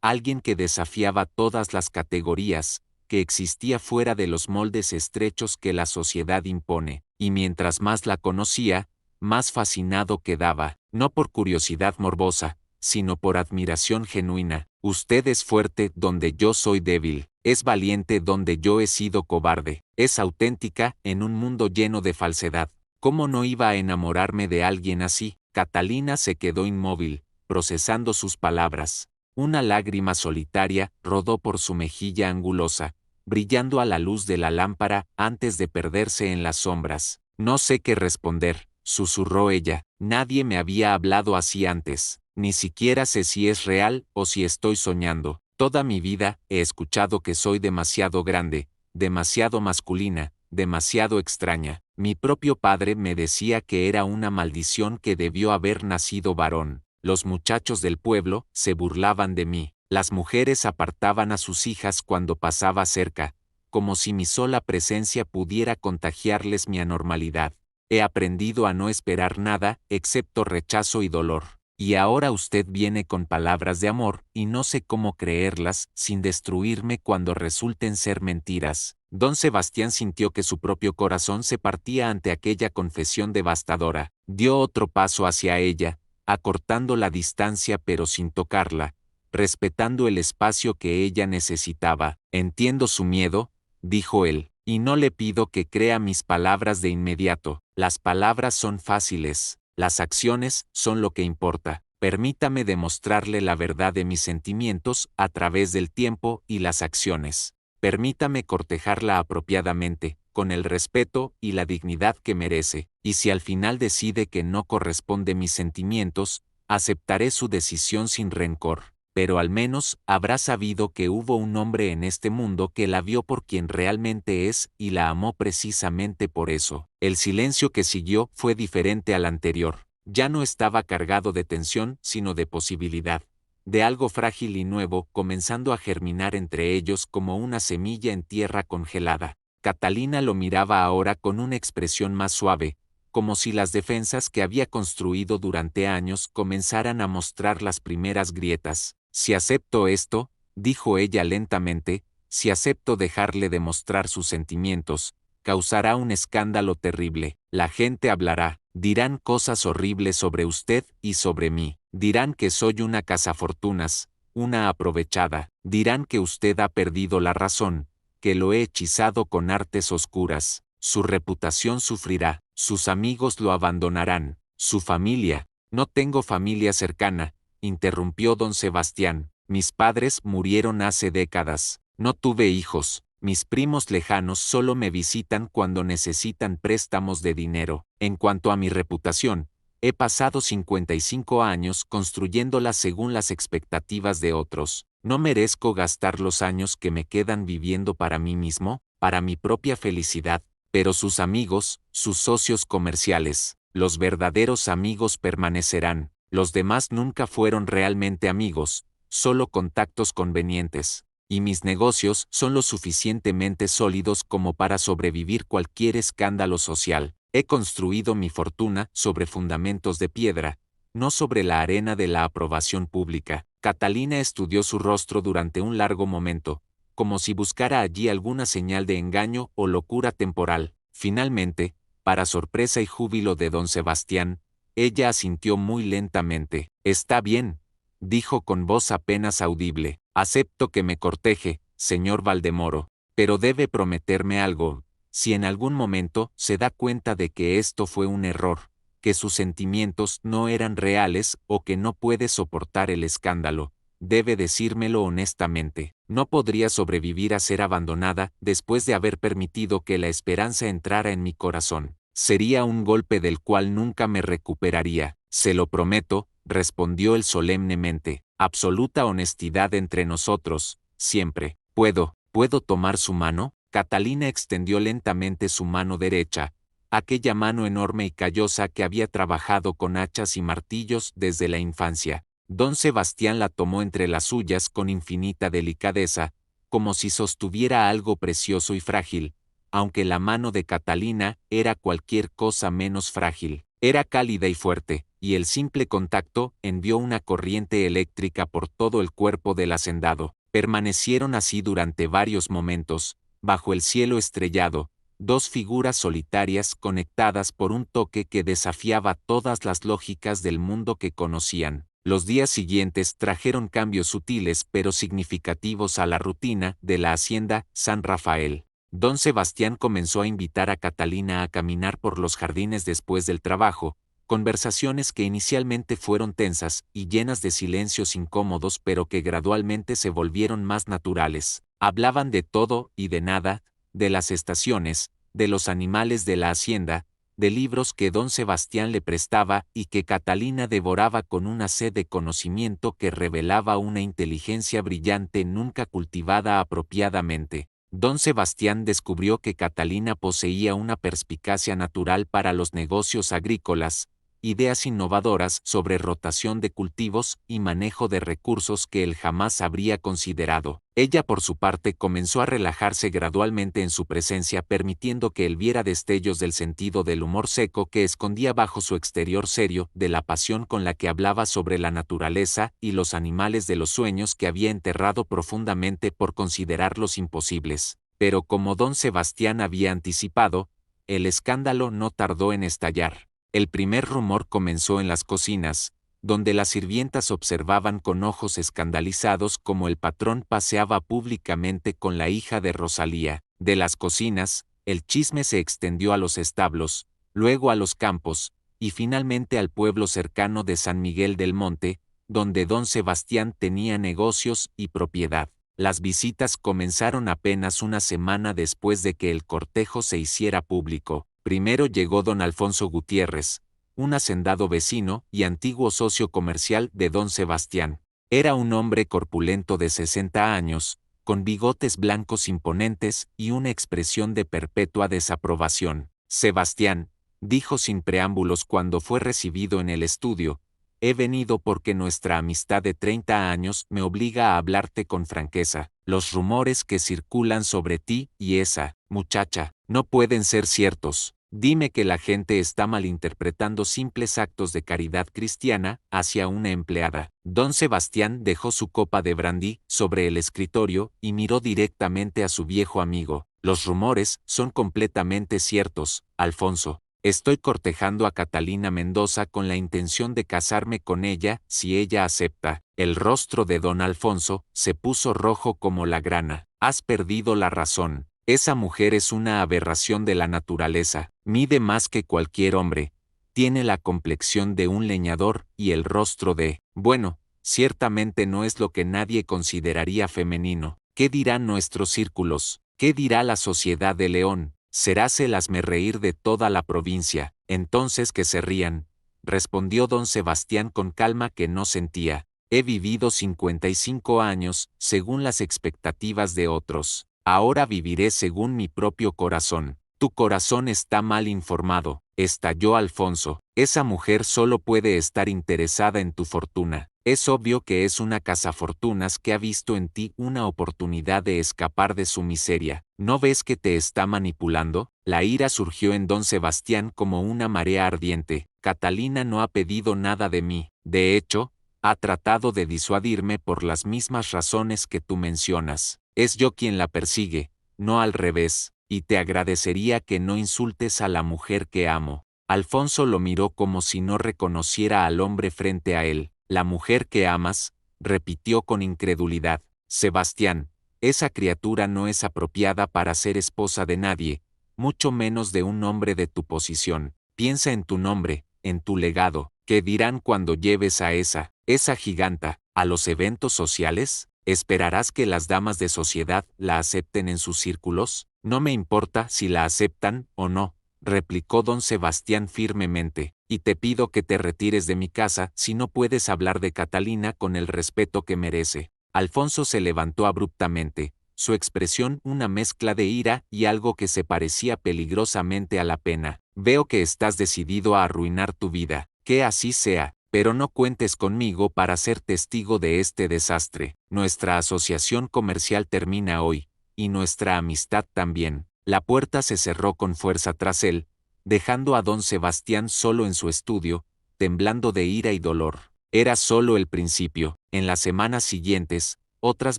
Alguien que desafiaba todas las categorías, que existía fuera de los moldes estrechos que la sociedad impone, y mientras más la conocía, más fascinado quedaba, no por curiosidad morbosa, sino por admiración genuina. Usted es fuerte donde yo soy débil, es valiente donde yo he sido cobarde, es auténtica en un mundo lleno de falsedad. ¿Cómo no iba a enamorarme de alguien así? Catalina se quedó inmóvil, procesando sus palabras. Una lágrima solitaria rodó por su mejilla angulosa, brillando a la luz de la lámpara antes de perderse en las sombras. No sé qué responder, susurró ella. Nadie me había hablado así antes. Ni siquiera sé si es real o si estoy soñando. Toda mi vida he escuchado que soy demasiado grande, demasiado masculina, demasiado extraña. Mi propio padre me decía que era una maldición que debió haber nacido varón. Los muchachos del pueblo se burlaban de mí. Las mujeres apartaban a sus hijas cuando pasaba cerca, como si mi sola presencia pudiera contagiarles mi anormalidad. He aprendido a no esperar nada excepto rechazo y dolor. Y ahora usted viene con palabras de amor, y no sé cómo creerlas, sin destruirme cuando resulten ser mentiras. Don Sebastián sintió que su propio corazón se partía ante aquella confesión devastadora. Dio otro paso hacia ella, acortando la distancia pero sin tocarla, respetando el espacio que ella necesitaba. Entiendo su miedo, dijo él, y no le pido que crea mis palabras de inmediato. Las palabras son fáciles. Las acciones son lo que importa. Permítame demostrarle la verdad de mis sentimientos a través del tiempo y las acciones. Permítame cortejarla apropiadamente, con el respeto y la dignidad que merece, y si al final decide que no corresponde mis sentimientos, aceptaré su decisión sin rencor. Pero al menos habrá sabido que hubo un hombre en este mundo que la vio por quien realmente es y la amó precisamente por eso. El silencio que siguió fue diferente al anterior. Ya no estaba cargado de tensión, sino de posibilidad, de algo frágil y nuevo comenzando a germinar entre ellos como una semilla en tierra congelada. Catalina lo miraba ahora con una expresión más suave, como si las defensas que había construido durante años comenzaran a mostrar las primeras grietas. Si acepto esto, dijo ella lentamente, si acepto dejarle demostrar sus sentimientos, causará un escándalo terrible. La gente hablará, dirán cosas horribles sobre usted y sobre mí. Dirán que soy una cazafortunas, una aprovechada. Dirán que usted ha perdido la razón, que lo he hechizado con artes oscuras. Su reputación sufrirá, sus amigos lo abandonarán, su familia. No tengo familia cercana, interrumpió don Sebastián. Mis padres murieron hace décadas. No tuve hijos. Mis primos lejanos solo me visitan cuando necesitan préstamos de dinero. En cuanto a mi reputación, he pasado 55 años construyéndola según las expectativas de otros. ¿No merezco gastar los años que me quedan viviendo para mí mismo, para mi propia felicidad? Pero sus amigos, sus socios comerciales, los verdaderos amigos permanecerán. Los demás nunca fueron realmente amigos, solo contactos convenientes. Y mis negocios son lo suficientemente sólidos como para sobrevivir cualquier escándalo social. He construido mi fortuna sobre fundamentos de piedra, no sobre la arena de la aprobación pública. Catalina estudió su rostro durante un largo momento, como si buscara allí alguna señal de engaño o locura temporal. Finalmente, para sorpresa y júbilo de don Sebastián, ella asintió muy lentamente. Está bien, dijo con voz apenas audible. Acepto que me corteje, señor Valdemoro, pero debe prometerme algo. Si en algún momento se da cuenta de que esto fue un error, que sus sentimientos no eran reales o que no puede soportar el escándalo, debe decírmelo honestamente. No podría sobrevivir a ser abandonada después de haber permitido que la esperanza entrara en mi corazón. Sería un golpe del cual nunca me recuperaría. Se lo prometo, respondió él solemnemente. Absoluta honestidad entre nosotros, siempre. ¿Puedo tomar su mano? Catalina extendió lentamente su mano derecha, aquella mano enorme y callosa que había trabajado con hachas y martillos desde la infancia. Don Sebastián la tomó entre las suyas con infinita delicadeza, como si sostuviera algo precioso y frágil, aunque la mano de Catalina era cualquier cosa menos frágil. Era cálida y fuerte, y el simple contacto envió una corriente eléctrica por todo el cuerpo del hacendado. Permanecieron así durante varios momentos, bajo el cielo estrellado, dos figuras solitarias conectadas por un toque que desafiaba todas las lógicas del mundo que conocían. Los días siguientes trajeron cambios sutiles pero significativos a la rutina de la hacienda San Rafael. Don Sebastián comenzó a invitar a Catalina a caminar por los jardines después del trabajo, conversaciones que inicialmente fueron tensas y llenas de silencios incómodos pero que gradualmente se volvieron más naturales. Hablaban de todo y de nada, de las estaciones, de los animales de la hacienda, de libros que don Sebastián le prestaba y que Catalina devoraba con una sed de conocimiento que revelaba una inteligencia brillante nunca cultivada apropiadamente. Don Sebastián descubrió que Catalina poseía una perspicacia natural para los negocios agrícolas, ideas innovadoras sobre rotación de cultivos y manejo de recursos que él jamás habría considerado. Ella por su parte comenzó a relajarse gradualmente en su presencia, permitiendo que él viera destellos del sentido del humor seco que escondía bajo su exterior serio, de la pasión con la que hablaba sobre la naturaleza y los animales, de los sueños que había enterrado profundamente por considerarlos imposibles. Pero como don Sebastián había anticipado, el escándalo no tardó en estallar. El primer rumor comenzó en las cocinas, donde las sirvientas observaban con ojos escandalizados cómo el patrón paseaba públicamente con la hija de Rosalía. De las cocinas, el chisme se extendió a los establos, luego a los campos, y finalmente al pueblo cercano de San Miguel del Monte, donde don Sebastián tenía negocios y propiedad. Las visitas comenzaron apenas una semana después de que el cortejo se hiciera público. Primero llegó don Alfonso Gutiérrez, un hacendado vecino y antiguo socio comercial de don Sebastián. Era un hombre corpulento de 60 años, con bigotes blancos imponentes y una expresión de perpetua desaprobación. Sebastián, dijo sin preámbulos cuando fue recibido en el estudio, he venido porque nuestra amistad de 30 años me obliga a hablarte con franqueza. Los rumores que circulan sobre ti y esa muchacha no pueden ser ciertos. Dime que la gente está malinterpretando simples actos de caridad cristiana hacia una empleada. Don Sebastián dejó su copa de brandy sobre el escritorio y miró directamente a su viejo amigo. Los rumores son completamente ciertos, Alfonso. Estoy cortejando a Catalina Mendoza con la intención de casarme con ella si ella acepta. El rostro de don Alfonso se puso rojo como la grana. Has perdido la razón. Esa mujer es una aberración de la naturaleza. Mide más que cualquier hombre. Tiene la complexión de un leñador y el rostro de... Bueno, ciertamente no es lo que nadie consideraría femenino. ¿Qué dirán nuestros círculos? ¿Qué dirá la sociedad de León? Serás el hazmerreír de toda la provincia. Entonces que se rían, respondió don Sebastián con calma que no sentía. He vivido 55 años, según las expectativas de otros. Ahora viviré según mi propio corazón. Tu corazón está mal informado, estalló Alfonso. Esa mujer solo puede estar interesada en tu fortuna. Es obvio que es una cazafortunas que ha visto en ti una oportunidad de escapar de su miseria. ¿No ves que te está manipulando? La ira surgió en don Sebastián como una marea ardiente. Catalina no ha pedido nada de mí. De hecho, ha tratado de disuadirme por las mismas razones que tú mencionas. Es yo quien la persigue, no al revés, y te agradecería que no insultes a la mujer que amo. Alfonso lo miró como si no reconociera al hombre frente a él. La mujer que amas, repitió con incredulidad. Sebastián, esa criatura no es apropiada para ser esposa de nadie, mucho menos de un hombre de tu posición. Piensa en tu nombre, en tu legado. ¿Qué dirán cuando lleves a esa giganta ¿A los eventos sociales? ¿Esperarás que las damas de sociedad la acepten en sus círculos? No me importa si la aceptan o no, replicó don Sebastián firmemente, y te pido que te retires de mi casa si no puedes hablar de Catalina con el respeto que merece. Alfonso se levantó abruptamente, su expresión una mezcla de ira y algo que se parecía peligrosamente a la pena. Veo que estás decidido a arruinar tu vida, que así sea, pero no cuentes conmigo para ser testigo de este desastre. Nuestra asociación comercial termina hoy, y nuestra amistad también. La puerta se cerró con fuerza tras él, dejando a don Sebastián solo en su estudio, temblando de ira y dolor. Era solo el principio. En las semanas siguientes, otras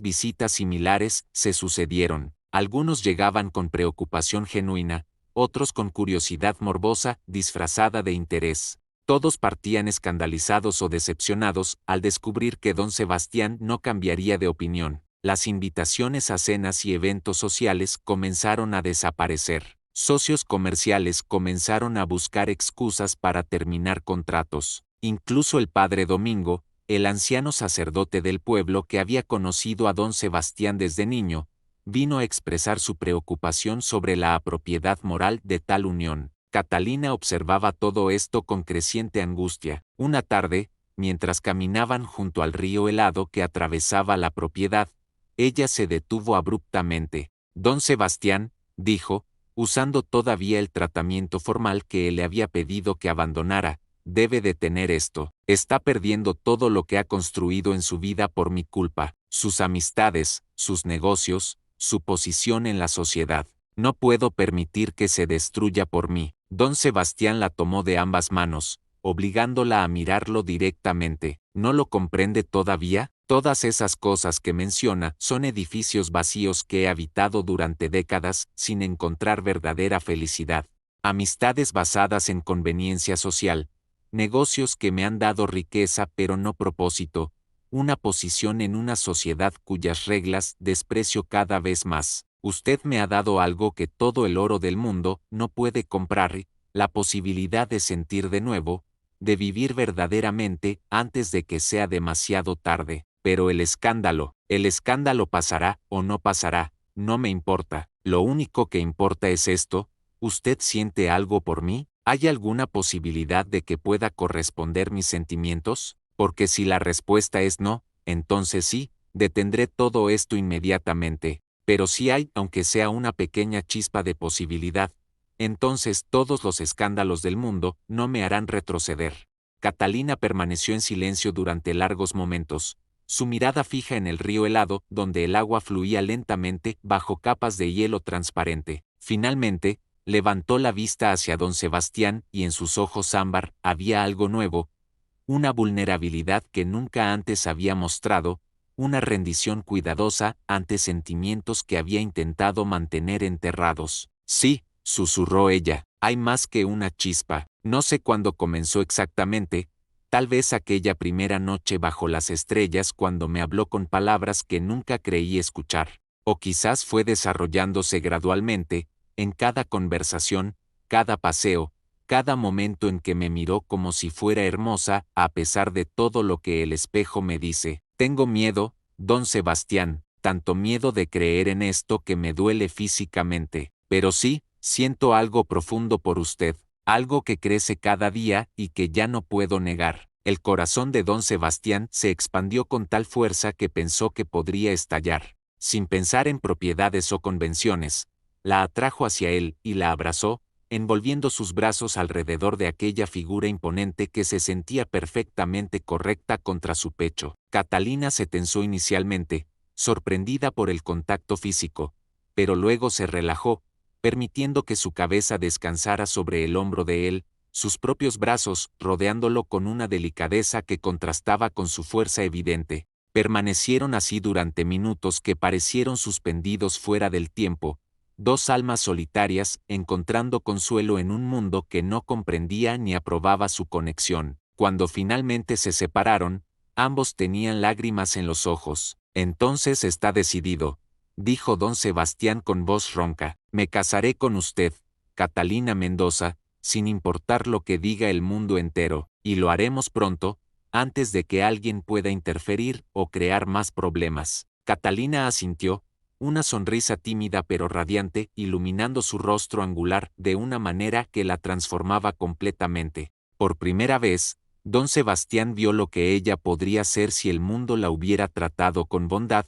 visitas similares se sucedieron. Algunos llegaban con preocupación genuina, otros con curiosidad morbosa disfrazada de interés. Todos partían escandalizados o decepcionados al descubrir que don Sebastián no cambiaría de opinión. Las invitaciones a cenas y eventos sociales comenzaron a desaparecer. Socios comerciales comenzaron a buscar excusas para terminar contratos. Incluso el padre Domingo, el anciano sacerdote del pueblo que había conocido a don Sebastián desde niño, vino a expresar su preocupación sobre la apropiedad moral de tal unión. Catalina observaba todo esto con creciente angustia. Una tarde, mientras caminaban junto al río helado que atravesaba la propiedad, ella se detuvo abruptamente. Don Sebastián, dijo, usando todavía el tratamiento formal que él le había pedido que abandonara, debe detener esto. Está perdiendo todo lo que ha construido en su vida por mi culpa, sus amistades, sus negocios, su posición en la sociedad. No puedo permitir que se destruya por mí. Don Sebastián la tomó de ambas manos, obligándola a mirarlo directamente. ¿No lo comprende todavía? Todas esas cosas que menciona son edificios vacíos que he habitado durante décadas sin encontrar verdadera felicidad. Amistades basadas en conveniencia social, negocios que me han dado riqueza pero no propósito, una posición en una sociedad cuyas reglas desprecio cada vez más. Usted me ha dado algo que todo el oro del mundo no puede comprar, la posibilidad de sentir de nuevo, de vivir verdaderamente antes de que sea demasiado tarde. Pero el escándalo pasará o no pasará, no me importa. Lo único que importa es esto. ¿Usted siente algo por mí? ¿Hay alguna posibilidad de que pueda corresponder mis sentimientos? Porque si la respuesta es no, entonces sí, detendré todo esto inmediatamente. Pero si hay, aunque sea una pequeña chispa de posibilidad, entonces todos los escándalos del mundo no me harán retroceder. Catalina permaneció en silencio durante largos momentos, su mirada fija en el río helado donde el agua fluía lentamente bajo capas de hielo transparente. Finalmente, levantó la vista hacia don Sebastián y en sus ojos ámbar había algo nuevo, una vulnerabilidad que nunca antes había mostrado, una rendición cuidadosa ante sentimientos que había intentado mantener enterrados. Sí, susurró ella, hay más que una chispa. No sé cuándo comenzó exactamente, tal vez aquella primera noche bajo las estrellas cuando me habló con palabras que nunca creí escuchar. O quizás fue desarrollándose gradualmente, en cada conversación, cada paseo, cada momento en que me miró como si fuera hermosa, a pesar de todo lo que el espejo me dice. Tengo miedo, don Sebastián, tanto miedo de creer en esto que me duele físicamente, pero sí, siento algo profundo por usted, algo que crece cada día y que ya no puedo negar. El corazón de don Sebastián se expandió con tal fuerza que pensó que podría estallar. Sin pensar en propiedades o convenciones, la atrajo hacia él y la abrazó, envolviendo sus brazos alrededor de aquella figura imponente que se sentía perfectamente correcta contra su pecho. Catalina se tensó inicialmente, sorprendida por el contacto físico, pero luego se relajó, permitiendo que su cabeza descansara sobre el hombro de él, sus propios brazos rodeándolo con una delicadeza que contrastaba con su fuerza evidente. Permanecieron así durante minutos que parecieron suspendidos fuera del tiempo, dos almas solitarias encontrando consuelo en un mundo que no comprendía ni aprobaba su conexión. Cuando finalmente se separaron, ambos tenían lágrimas en los ojos. Entonces está decidido, dijo don Sebastián con voz ronca. Me casaré con usted, Catalina Mendoza, sin importar lo que diga el mundo entero, y lo haremos pronto, antes de que alguien pueda interferir o crear más problemas. Catalina asintió, una sonrisa tímida pero radiante iluminando su rostro angular de una manera que la transformaba completamente. Por primera vez, don Sebastián vio lo que ella podría ser si el mundo la hubiera tratado con bondad,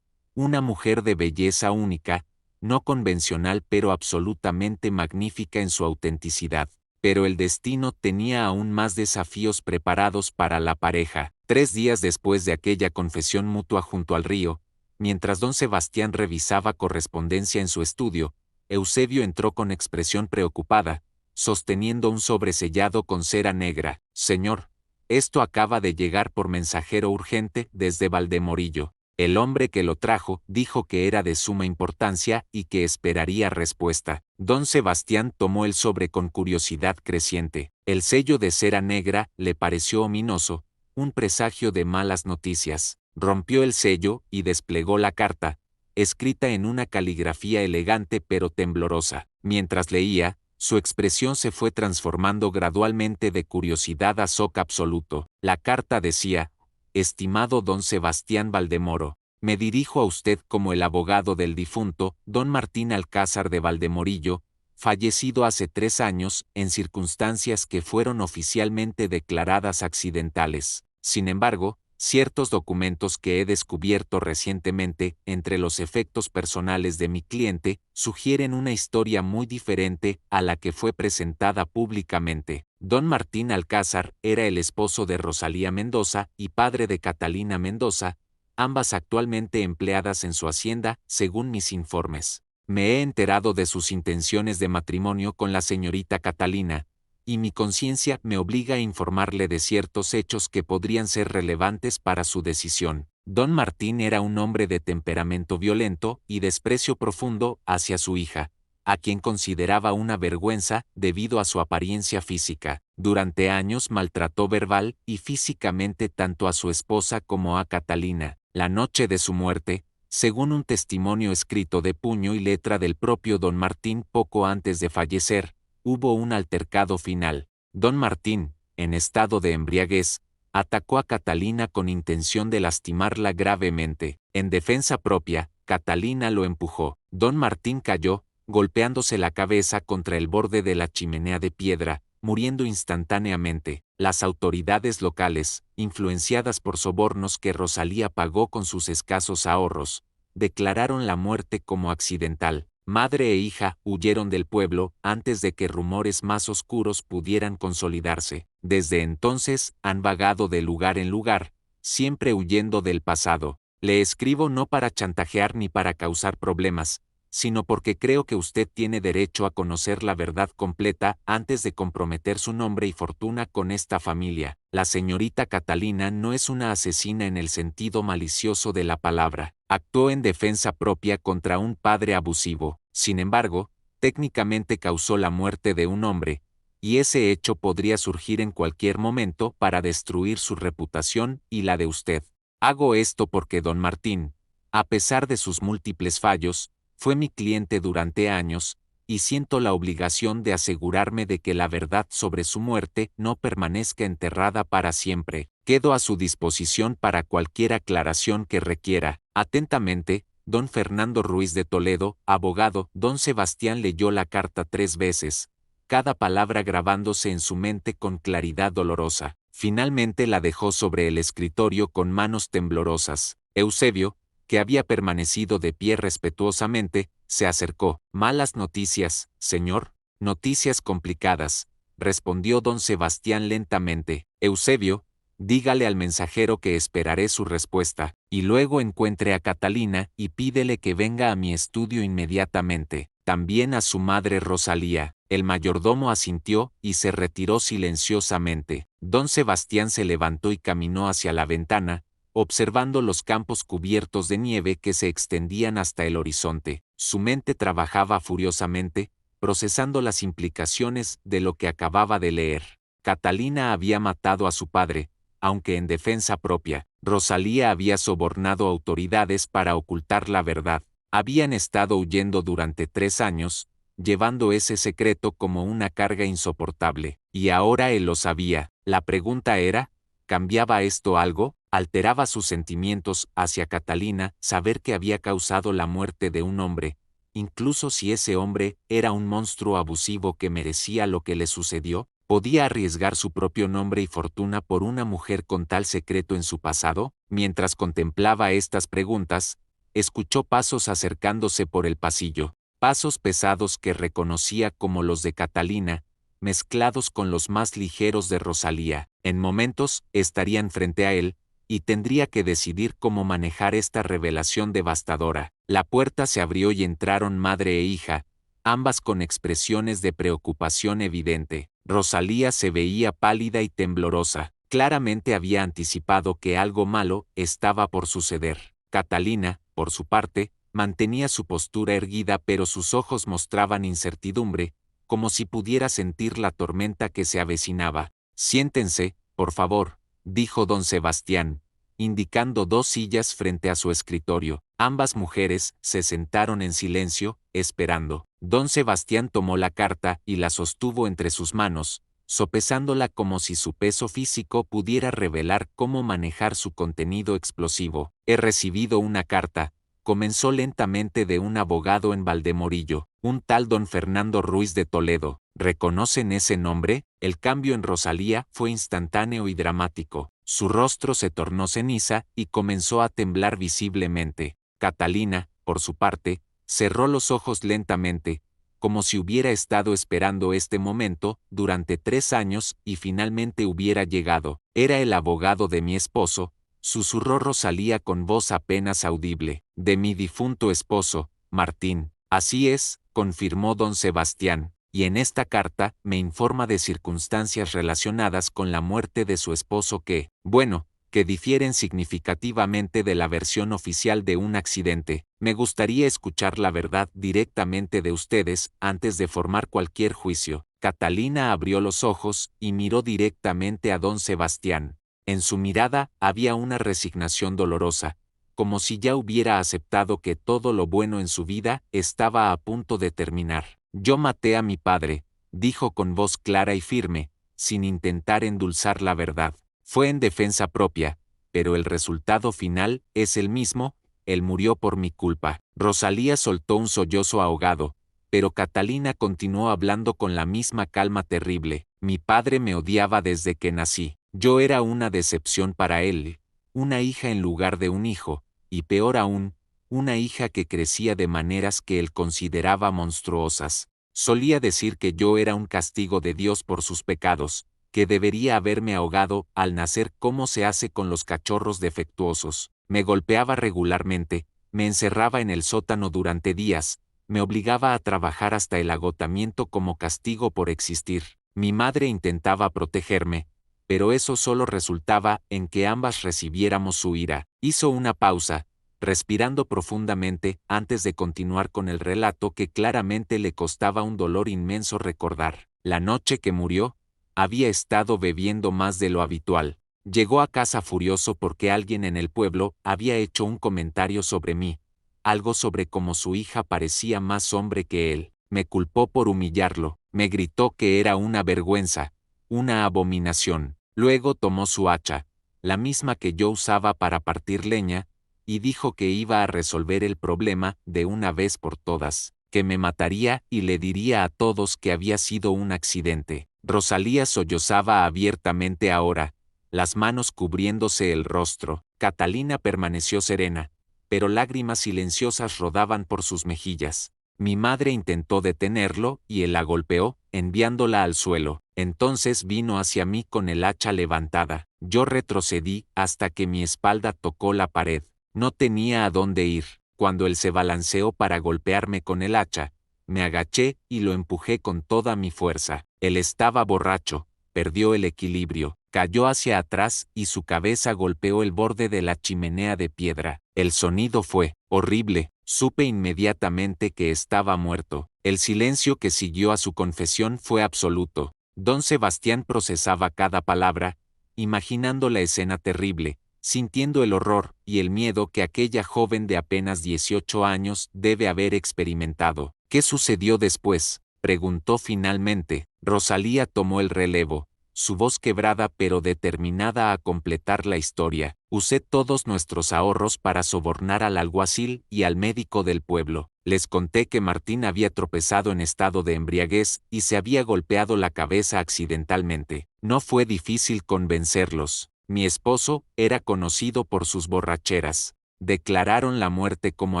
una mujer de belleza única, no convencional pero absolutamente magnífica en su autenticidad. Pero el destino tenía aún más desafíos preparados para la pareja. 3 días después de aquella confesión mutua junto al río, mientras don Sebastián revisaba correspondencia en su estudio, Eusebio entró con expresión preocupada, sosteniendo un sobre sellado con cera negra. Señor, esto acaba de llegar por mensajero urgente desde Valdemorillo. El hombre que lo trajo dijo que era de suma importancia y que esperaría respuesta. Don Sebastián tomó el sobre con curiosidad creciente. El sello de cera negra le pareció ominoso, un presagio de malas noticias. Rompió el sello y desplegó la carta, escrita en una caligrafía elegante pero temblorosa. Mientras leía, su expresión se fue transformando gradualmente de curiosidad a shock absoluto. La carta decía: Estimado don Sebastián Valdemoro, me dirijo a usted como el abogado del difunto, don Martín Alcázar de Valdemorillo, fallecido hace 3 años, en circunstancias que fueron oficialmente declaradas accidentales. Sin embargo, ciertos documentos que he descubierto recientemente, entre los efectos personales de mi cliente, sugieren una historia muy diferente a la que fue presentada públicamente. Don Martín Alcázar era el esposo de Rosalía Mendoza y padre de Catalina Mendoza, ambas actualmente empleadas en su hacienda, según mis informes. Me he enterado de sus intenciones de matrimonio con la señorita Catalina, y mi conciencia me obliga a informarle de ciertos hechos que podrían ser relevantes para su decisión. Don Martín era un hombre de temperamento violento y desprecio profundo hacia su hija, a quien consideraba una vergüenza debido a su apariencia física. Durante años maltrató verbal y físicamente tanto a su esposa como a Catalina. La noche de su muerte, según un testimonio escrito de puño y letra del propio don Martín poco antes de fallecer, hubo un altercado final. Don Martín, en estado de embriaguez, atacó a Catalina con intención de lastimarla gravemente. En defensa propia, Catalina lo empujó. Don Martín cayó, golpeándose la cabeza contra el borde de la chimenea de piedra, muriendo instantáneamente. Las autoridades locales, influenciadas por sobornos que Rosalía pagó con sus escasos ahorros, declararon la muerte como accidental. Madre e hija huyeron del pueblo antes de que rumores más oscuros pudieran consolidarse. Desde entonces han vagado de lugar en lugar, siempre huyendo del pasado. Le escribo no para chantajear ni para causar problemas, sino porque creo que usted tiene derecho a conocer la verdad completa antes de comprometer su nombre y fortuna con esta familia. La señorita Catalina no es una asesina en el sentido malicioso de la palabra. Actuó en defensa propia contra un padre abusivo. Sin embargo, técnicamente causó la muerte de un hombre, y ese hecho podría surgir en cualquier momento para destruir su reputación y la de usted. Hago esto porque don Martín, a pesar de sus múltiples fallos, fue mi cliente durante años, y siento la obligación de asegurarme de que la verdad sobre su muerte no permanezca enterrada para siempre. Quedo a su disposición para cualquier aclaración que requiera. Atentamente, don Fernando Ruiz de Toledo, abogado. Don Sebastián leyó la carta 3 veces, cada palabra grabándose en su mente con claridad dolorosa. Finalmente la dejó sobre el escritorio con manos temblorosas. Eusebio, que había permanecido de pie respetuosamente, se acercó. Malas noticias, señor. Noticias complicadas, respondió don Sebastián lentamente. Eusebio, dígale al mensajero que esperaré su respuesta, y luego encuentre a Catalina y pídele que venga a mi estudio inmediatamente. También a su madre Rosalía. El mayordomo asintió y se retiró silenciosamente. Don Sebastián se levantó y caminó hacia la ventana, observando los campos cubiertos de nieve que se extendían hasta el horizonte. Su mente trabajaba furiosamente, procesando las implicaciones de lo que acababa de leer. Catalina había matado a su padre, aunque en defensa propia. Rosalía había sobornado autoridades para ocultar la verdad. Habían estado huyendo durante 3 años, llevando ese secreto como una carga insoportable. Y ahora él lo sabía. La pregunta era, ¿Cambiaba esto algo? ¿Alteraba sus sentimientos hacia Catalina saber que había causado la muerte de un hombre, incluso si ese hombre era un monstruo abusivo que merecía lo que le sucedió? ¿Podía arriesgar su propio nombre y fortuna por una mujer con tal secreto en su pasado? Mientras contemplaba estas preguntas, escuchó pasos acercándose por el pasillo, pasos pesados que reconocía como los de Catalina, mezclados con los más ligeros de Rosalía. En momentos, estarían frente a él, y tendría que decidir cómo manejar esta revelación devastadora. La puerta se abrió y entraron madre e hija, ambas con expresiones de preocupación evidente. Rosalía se veía pálida y temblorosa. Claramente había anticipado que algo malo estaba por suceder. Catalina, por su parte, mantenía su postura erguida, pero sus ojos mostraban incertidumbre, como si pudiera sentir la tormenta que se avecinaba. «Siéntense, por favor», dijo don Sebastián, indicando 2 sillas frente a su escritorio. Ambas mujeres se sentaron en silencio, esperando. Don Sebastián tomó la carta y la sostuvo entre sus manos, sopesándola como si su peso físico pudiera revelar cómo manejar su contenido explosivo. «He recibido una carta», comenzó lentamente, «de un abogado en Valdemorillo, un tal don Fernando Ruiz de Toledo. ¿Reconocen ese nombre?». El cambio en Rosalía fue instantáneo y dramático. Su rostro se tornó ceniza y comenzó a temblar visiblemente. Catalina, por su parte, cerró los ojos lentamente, como si hubiera estado esperando este momento durante 3 años y finalmente hubiera llegado. «Era el abogado de mi esposo», susurró Rosalía con voz apenas audible. «De mi difunto esposo, Martín». «Así es», confirmó don Sebastián, «y en esta carta me informa de circunstancias relacionadas con la muerte de su esposo que, bueno, que difieren significativamente de la versión oficial de un accidente. Me gustaría escuchar la verdad directamente de ustedes antes de formar cualquier juicio». Catalina abrió los ojos y miró directamente a don Sebastián. En su mirada había una resignación dolorosa, como si ya hubiera aceptado que todo lo bueno en su vida estaba a punto de terminar. «Yo maté a mi padre», dijo con voz clara y firme, sin intentar endulzar la verdad. «Fue en defensa propia, pero el resultado final es el mismo, él murió por mi culpa». Rosalía soltó un sollozo ahogado, pero Catalina continuó hablando con la misma calma terrible. «Mi padre me odiaba desde que nací. Yo era una decepción para él, una hija en lugar de un hijo, y peor aún, una hija que crecía de maneras que él consideraba monstruosas. Solía decir que yo era un castigo de Dios por sus pecados, que debería haberme ahogado al nacer como se hace con los cachorros defectuosos. Me golpeaba regularmente, me encerraba en el sótano durante días, me obligaba a trabajar hasta el agotamiento como castigo por existir. Mi madre intentaba protegerme, pero eso solo resultaba en que ambas recibiéramos su ira». Hizo una pausa, respirando profundamente antes de continuar con el relato que claramente le costaba un dolor inmenso recordar. «La noche que murió, había estado bebiendo más de lo habitual. Llegó a casa furioso porque alguien en el pueblo había hecho un comentario sobre mí, algo sobre cómo su hija parecía más hombre que él. Me culpó por humillarlo, me gritó que era una vergüenza, una abominación. Luego tomó su hacha, la misma que yo usaba para partir leña, y dijo que iba a resolver el problema de una vez por todas, que me mataría y le diría a todos que había sido un accidente». Rosalía sollozaba abiertamente ahora, las manos cubriéndose el rostro. Catalina permaneció serena, pero lágrimas silenciosas rodaban por sus mejillas. «Mi madre intentó detenerlo y él la golpeó, enviándola al suelo. Entonces vino hacia mí con el hacha levantada. Yo retrocedí hasta que mi espalda tocó la pared. No tenía a dónde ir. Cuando él se balanceó para golpearme con el hacha, me agaché y lo empujé con toda mi fuerza. Él estaba borracho, perdió el equilibrio, cayó hacia atrás y su cabeza golpeó el borde de la chimenea de piedra. El sonido fue horrible. Supe inmediatamente que estaba muerto. El silencio que siguió a su confesión fue absoluto. Don Sebastián procesaba cada palabra, imaginando la escena terrible, sintiendo el horror y el miedo que aquella joven de apenas 18 años debe haber experimentado. «¿Qué sucedió después?», preguntó finalmente. Rosalía tomó el relevo, su voz quebrada pero determinada a completar la historia. Usé todos nuestros ahorros para sobornar al alguacil y al médico del pueblo. Les conté que Martín había tropezado en estado de embriaguez y se había golpeado la cabeza accidentalmente. No fue difícil convencerlos. Mi esposo era conocido por sus borracheras. Declararon la muerte como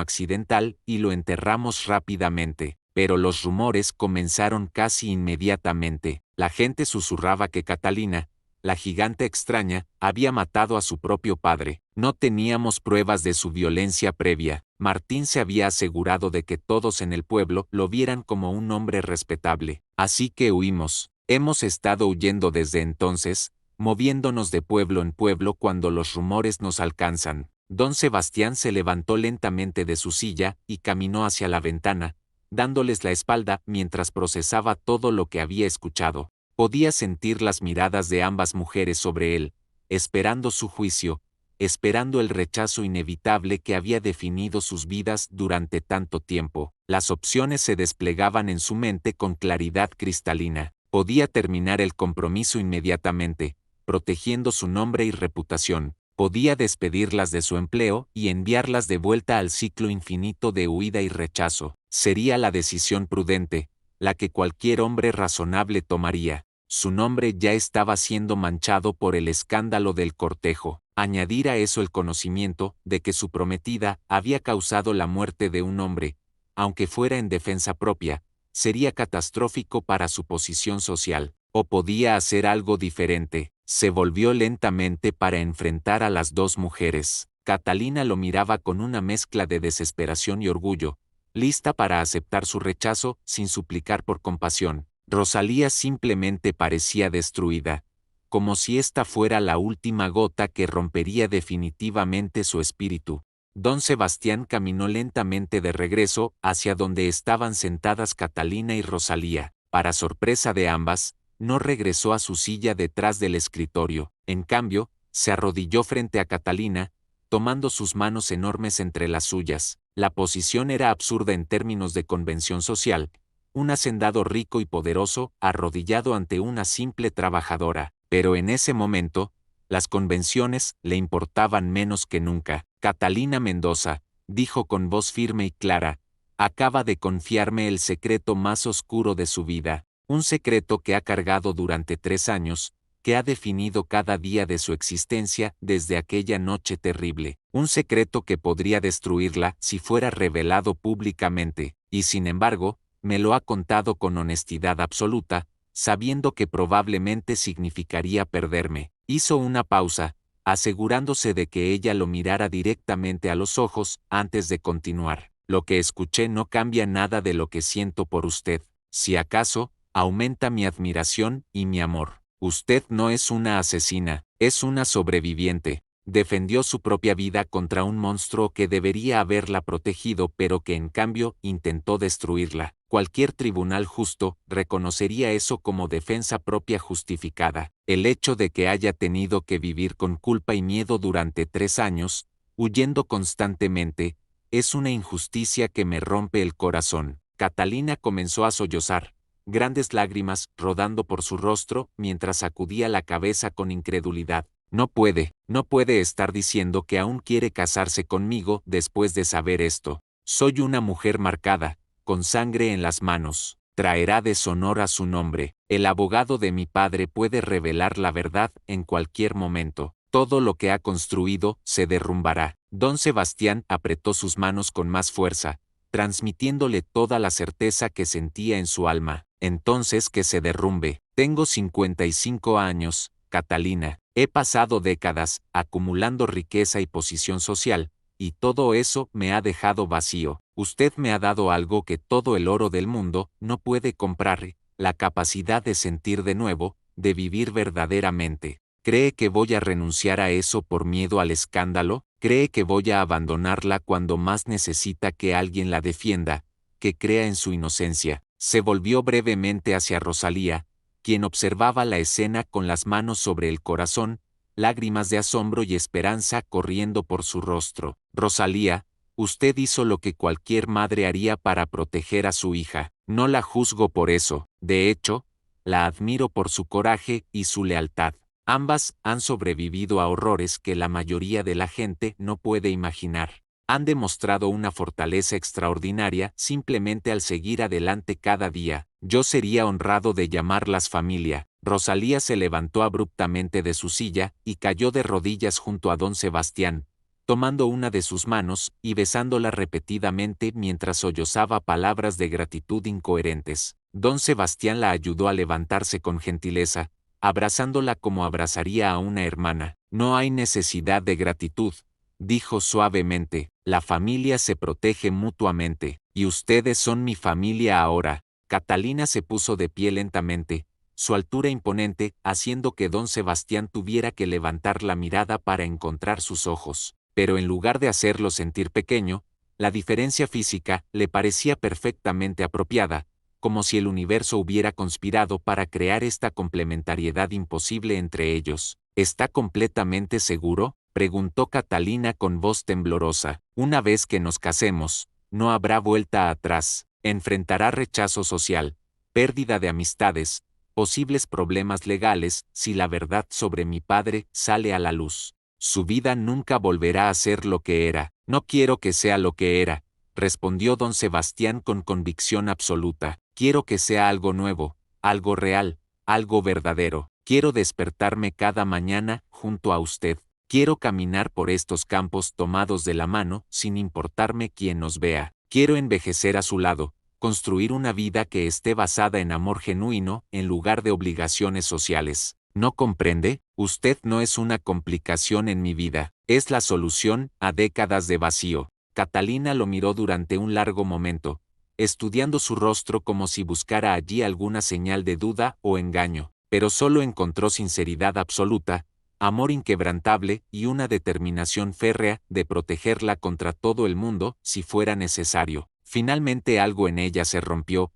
accidental y lo enterramos rápidamente. Pero los rumores comenzaron casi inmediatamente. La gente susurraba que Catalina, la gigante extraña, había matado a su propio padre. No teníamos pruebas de su violencia previa. Martín se había asegurado de que todos en el pueblo lo vieran como un hombre respetable. Así que huimos. Hemos estado huyendo desde entonces, moviéndonos de pueblo en pueblo cuando los rumores nos alcanzan. Don Sebastián se levantó lentamente de su silla y caminó hacia la ventana, dándoles la espalda mientras procesaba todo lo que había escuchado. Podía sentir las miradas de ambas mujeres sobre él, esperando su juicio, esperando el rechazo inevitable que había definido sus vidas durante tanto tiempo. Las opciones se desplegaban en su mente con claridad cristalina. Podía terminar el compromiso inmediatamente, protegiendo su nombre y reputación. Podía despedirlas de su empleo y enviarlas de vuelta al ciclo infinito de huida y rechazo. Sería la decisión prudente, la que cualquier hombre razonable tomaría. Su nombre ya estaba siendo manchado por el escándalo del cortejo. Añadir a eso el conocimiento de que su prometida había causado la muerte de un hombre, aunque fuera en defensa propia, sería catastrófico para su posición social. ¿O podía hacer algo diferente? Se volvió lentamente para enfrentar a las dos mujeres. Catalina lo miraba con una mezcla de desesperación y orgullo, lista para aceptar su rechazo sin suplicar por compasión. Rosalía simplemente parecía destruida, como si esta fuera la última gota que rompería definitivamente su espíritu. Don Sebastián caminó lentamente de regreso hacia donde estaban sentadas Catalina y Rosalía. Para sorpresa de ambas, no regresó a su silla detrás del escritorio. En cambio, se arrodilló frente a Catalina, tomando sus manos enormes entre las suyas. La posición era absurda en términos de convención social. Un hacendado rico y poderoso arrodillado ante una simple trabajadora. Pero en ese momento, las convenciones le importaban menos que nunca. Catalina Mendoza, dijo con voz firme y clara, acaba de confiarme el secreto más oscuro de su vida. Un secreto que ha cargado durante 3 años, que ha definido cada día de su existencia desde aquella noche terrible. Un secreto que podría destruirla si fuera revelado públicamente, y sin embargo, me lo ha contado con honestidad absoluta, sabiendo que probablemente significaría perderme. Hizo una pausa, asegurándose de que ella lo mirara directamente a los ojos antes de continuar. Lo que escuché no cambia nada de lo que siento por usted. Si acaso, aumenta mi admiración y mi amor. Usted no es una asesina, es una sobreviviente. Defendió su propia vida contra un monstruo que debería haberla protegido pero que en cambio intentó destruirla. Cualquier tribunal justo reconocería eso como defensa propia justificada. El hecho de que haya tenido que vivir con culpa y miedo durante 3 años, huyendo constantemente, es una injusticia que me rompe el corazón. Catalina comenzó a sollozar, grandes lágrimas rodando por su rostro mientras sacudía la cabeza con incredulidad. No puede estar diciendo que aún quiere casarse conmigo después de saber esto. Soy una mujer marcada, con sangre en las manos. Traerá deshonor a su nombre. El abogado de mi padre puede revelar la verdad en cualquier momento. Todo lo que ha construido se derrumbará. Don Sebastián apretó sus manos con más fuerza, transmitiéndole toda la certeza que sentía en su alma. Entonces que se derrumbe. Tengo 55 años, Catalina. He pasado décadas acumulando riqueza y posición social, y todo eso me ha dejado vacío. Usted me ha dado algo que todo el oro del mundo no puede comprar, la capacidad de sentir de nuevo, de vivir verdaderamente. ¿Cree que voy a renunciar a eso por miedo al escándalo? ¿Cree que voy a abandonarla cuando más necesita que alguien la defienda, que crea en su inocencia? Se volvió brevemente hacia Rosalía, quien observaba la escena con las manos sobre el corazón, lágrimas de asombro y esperanza corriendo por su rostro. Rosalía, usted hizo lo que cualquier madre haría para proteger a su hija. No la juzgo por eso. De hecho, La admiro por su coraje y su lealtad. Ambas han sobrevivido a horrores que la mayoría de la gente no puede imaginar. Han demostrado una fortaleza extraordinaria simplemente al seguir adelante cada día. Yo sería honrado de llamarlas familia. Rosalía se levantó abruptamente de su silla y cayó de rodillas junto a don Sebastián, tomando una de sus manos y besándola repetidamente mientras sollozaba palabras de gratitud incoherentes. Don Sebastián la ayudó a levantarse con gentileza, abrazándola como abrazaría a una hermana. No hay necesidad de gratitud, dijo suavemente, la familia se protege mutuamente, y ustedes son mi familia ahora. Catalina se puso de pie lentamente, su altura imponente, haciendo que don Sebastián tuviera que levantar la mirada para encontrar sus ojos. Pero en lugar de hacerlo sentir pequeño, la diferencia física le parecía perfectamente apropiada, como si el universo hubiera conspirado para crear esta complementariedad imposible entre ellos. ¿Está completamente seguro?, preguntó Catalina con voz temblorosa. Una vez que nos casemos, no habrá vuelta atrás. Enfrentará rechazo social, pérdida de amistades, posibles problemas legales si la verdad sobre mi padre sale a la luz. Su vida nunca volverá a ser lo que era. No quiero que sea lo que era, respondió don Sebastián con convicción absoluta. Quiero que sea algo nuevo, algo real, algo verdadero. Quiero despertarme cada mañana junto a usted. Quiero caminar por estos campos tomados de la mano sin importarme quién nos vea. Quiero envejecer a su lado, construir una vida que esté basada en amor genuino en lugar de obligaciones sociales. ¿No comprende? Usted no es una complicación en mi vida, es la solución a décadas de vacío. Catalina lo miró durante un largo momento, estudiando su rostro como si buscara allí alguna señal de duda o engaño, pero solo encontró sinceridad absoluta, amor inquebrantable y una determinación férrea de protegerla contra todo el mundo si fuera necesario. Finalmente algo en ella se rompió.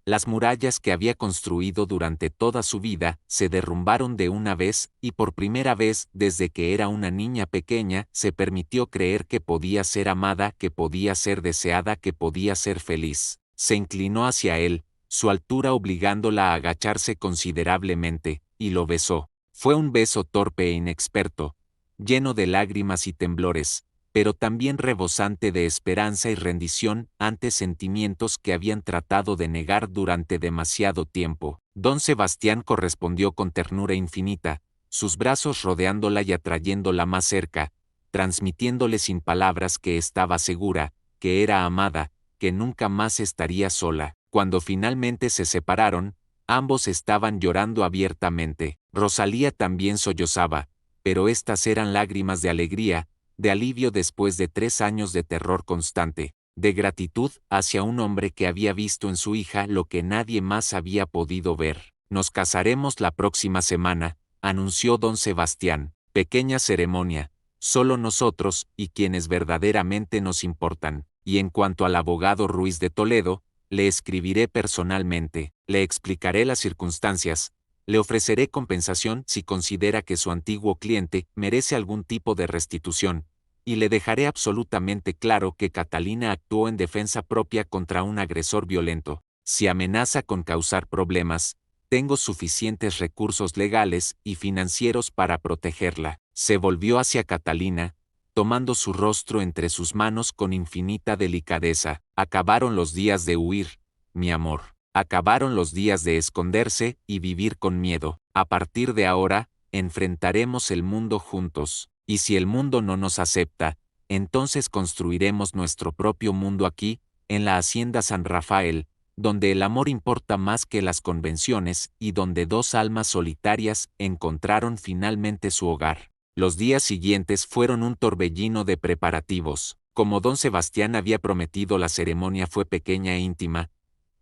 Las murallas que había construido durante toda su vida se derrumbaron de una vez y por primera vez desde que era una niña pequeña se permitió creer que podía ser amada, que podía ser deseada, que podía ser feliz. Se inclinó hacia él, su altura obligándola a agacharse considerablemente, y lo besó. Fue un beso torpe e inexperto, lleno de lágrimas y temblores, pero también rebosante de esperanza y rendición ante sentimientos que habían tratado de negar durante demasiado tiempo. Don Sebastián correspondió con ternura infinita, sus brazos rodeándola y atrayéndola más cerca, transmitiéndole sin palabras que estaba segura, que era amada, que nunca más estaría sola. Cuando finalmente se separaron, ambos estaban llorando abiertamente. Rosalía también sollozaba, pero estas eran lágrimas de alegría, de alivio después de 3 años de terror constante, de gratitud hacia un hombre que había visto en su hija lo que nadie más había podido ver. Nos casaremos la próxima semana, anunció don Sebastián. Pequeña ceremonia, solo nosotros y quienes verdaderamente nos importan. Y en cuanto al abogado Ruiz de Toledo, le escribiré personalmente, le explicaré las circunstancias, le ofreceré compensación si considera que su antiguo cliente merece algún tipo de restitución, y le dejaré absolutamente claro que Catalina actuó en defensa propia contra un agresor violento. Si amenaza con causar problemas, tengo suficientes recursos legales y financieros para protegerla. Se volvió hacia Catalina, tomando su rostro entre sus manos con infinita delicadeza. Acabaron los días de huir, mi amor. Acabaron los días de esconderse y vivir con miedo. A partir de ahora, enfrentaremos el mundo juntos, y si el mundo no nos acepta, entonces construiremos nuestro propio mundo aquí, en la Hacienda San Rafael, donde el amor importa más que las convenciones y donde 2 almas solitarias encontraron finalmente su hogar. Los días siguientes fueron un torbellino de preparativos. Como don Sebastián había prometido, la ceremonia fue pequeña e íntima.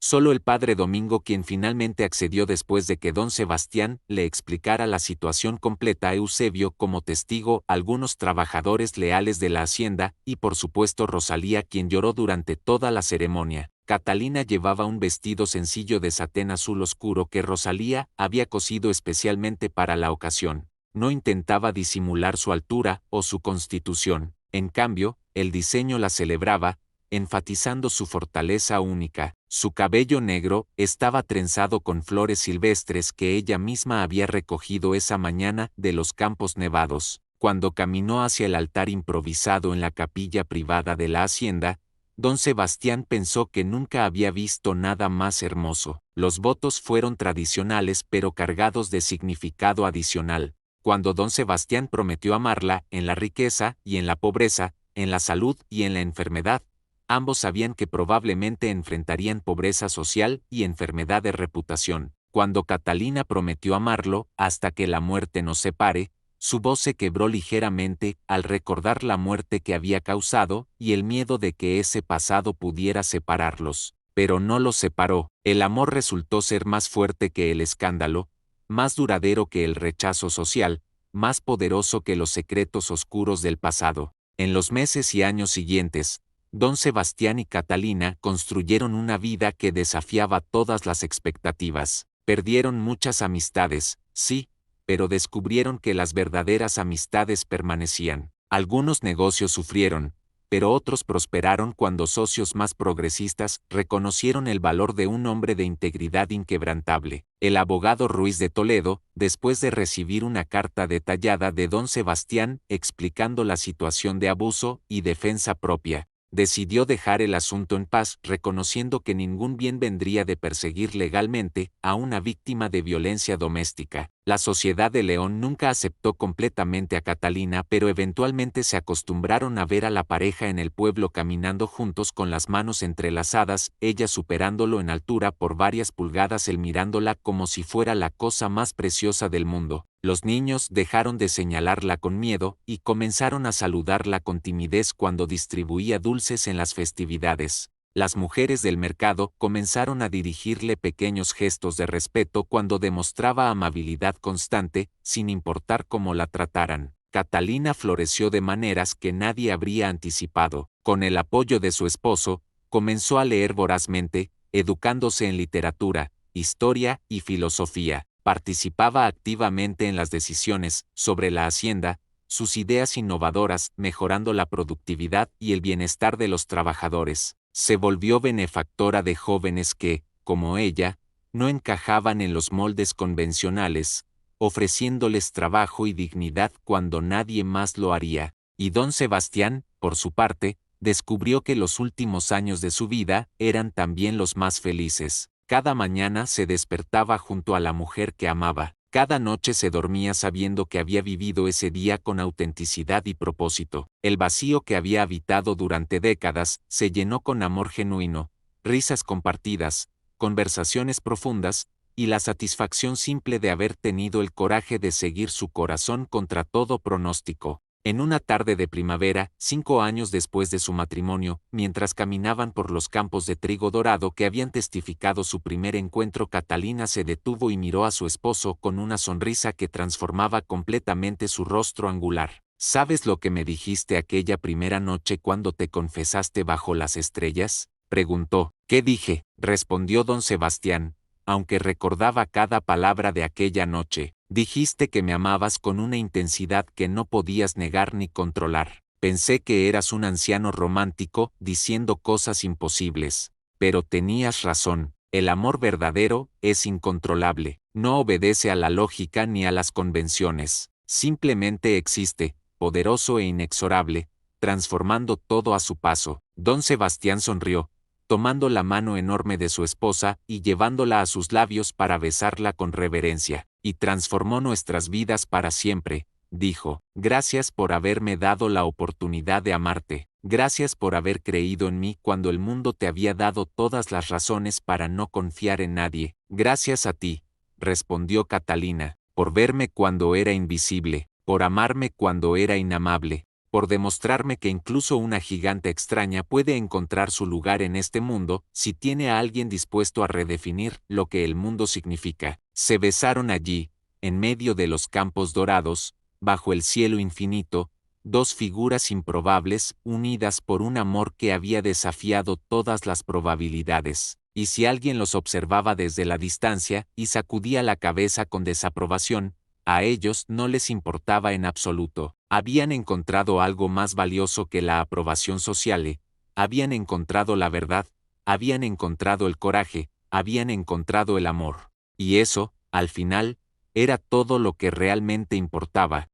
Solo el padre Domingo, quien finalmente accedió después de que don Sebastián le explicara la situación completa a Eusebio como testigo, algunos trabajadores leales de la hacienda y por supuesto Rosalía, quien lloró durante toda la ceremonia. Catalina llevaba un vestido sencillo de satén azul oscuro que Rosalía había cosido especialmente para la ocasión. No intentaba disimular su altura o su constitución. En cambio, el diseño la celebraba, enfatizando su fortaleza única. Su cabello negro estaba trenzado con flores silvestres que ella misma había recogido esa mañana de los campos nevados. Cuando caminó hacia el altar improvisado en la capilla privada de la hacienda, don Sebastián pensó que nunca había visto nada más hermoso. Los votos fueron tradicionales pero cargados de significado adicional. Cuando don Sebastián prometió amarla en la riqueza y en la pobreza, en la salud y en la enfermedad, ambos sabían que probablemente enfrentarían pobreza social y enfermedad de reputación. Cuando Catalina prometió amarlo hasta que la muerte nos separe, su voz se quebró ligeramente al recordar la muerte que había causado y el miedo de que ese pasado pudiera separarlos. Pero no los separó. El amor resultó ser más fuerte que el escándalo, más duradero que el rechazo social, más poderoso que los secretos oscuros del pasado. En los meses y años siguientes, don Sebastián y Catalina construyeron una vida que desafiaba todas las expectativas. Perdieron muchas amistades, sí, pero descubrieron que las verdaderas amistades permanecían. Algunos negocios sufrieron, pero otros prosperaron cuando socios más progresistas reconocieron el valor de un hombre de integridad inquebrantable. El abogado Ruiz de Toledo, después de recibir una carta detallada de don Sebastián explicando la situación de abuso y defensa propia, decidió dejar el asunto en paz, reconociendo que ningún bien vendría de perseguir legalmente a una víctima de violencia doméstica. La sociedad de León nunca aceptó completamente a Catalina, pero eventualmente se acostumbraron a ver a la pareja en el pueblo caminando juntos con las manos entrelazadas, ella superándolo en altura por varias pulgadas, él mirándola como si fuera la cosa más preciosa del mundo. Los niños dejaron de señalarla con miedo y comenzaron a saludarla con timidez cuando distribuía dulces en las festividades. Las mujeres del mercado comenzaron a dirigirle pequeños gestos de respeto cuando demostraba amabilidad constante, sin importar cómo la trataran. Catalina floreció de maneras que nadie habría anticipado. Con el apoyo de su esposo, comenzó a leer vorazmente, educándose en literatura, historia y filosofía. Participaba activamente en las decisiones sobre la hacienda, sus ideas innovadoras mejorando la productividad y el bienestar de los trabajadores. Se volvió benefactora de jóvenes que, como ella, no encajaban en los moldes convencionales, ofreciéndoles trabajo y dignidad cuando nadie más lo haría. Y don Sebastián, por su parte, descubrió que los últimos años de su vida eran también los más felices. Cada mañana se despertaba junto a la mujer que amaba. Cada noche se dormía sabiendo que había vivido ese día con autenticidad y propósito. El vacío que había habitado durante décadas se llenó con amor genuino, risas compartidas, conversaciones profundas, y la satisfacción simple de haber tenido el coraje de seguir su corazón contra todo pronóstico. En una tarde de primavera, 5 años después de su matrimonio, mientras caminaban por los campos de trigo dorado que habían testificado su primer encuentro, Catalina se detuvo y miró a su esposo con una sonrisa que transformaba completamente su rostro angular. ¿Sabes lo que me dijiste aquella primera noche cuando te confesaste bajo las estrellas?, preguntó. ¿Qué dije?, respondió don Sebastián, aunque recordaba cada palabra de aquella noche. Dijiste que me amabas con una intensidad que no podías negar ni controlar. Pensé que eras un anciano romántico diciendo cosas imposibles. Pero tenías razón, el amor verdadero es incontrolable, no obedece a la lógica ni a las convenciones. Simplemente existe, poderoso e inexorable, transformando todo a su paso. Don Sebastián sonrió, tomando la mano enorme de su esposa y llevándola a sus labios para besarla con reverencia. Y transformó nuestras vidas para siempre, dijo. Gracias por haberme dado la oportunidad de amarte. Gracias por haber creído en mí cuando el mundo te había dado todas las razones para no confiar en nadie. Gracias a ti, respondió Catalina, por verme cuando era invisible, por amarme cuando era inamable, por demostrarme que incluso una gigante extraña puede encontrar su lugar en este mundo si tiene a alguien dispuesto a redefinir lo que el mundo significa. Se besaron allí, en medio de los campos dorados, bajo el cielo infinito, dos figuras improbables unidas por un amor que había desafiado todas las probabilidades. Y si alguien los observaba desde la distancia y sacudía la cabeza con desaprobación, a ellos no les importaba en absoluto. Habían encontrado algo más valioso que la aprobación social, Habían encontrado la verdad, habían encontrado el coraje, habían encontrado el amor. Y eso, al final, era todo lo que realmente importaba.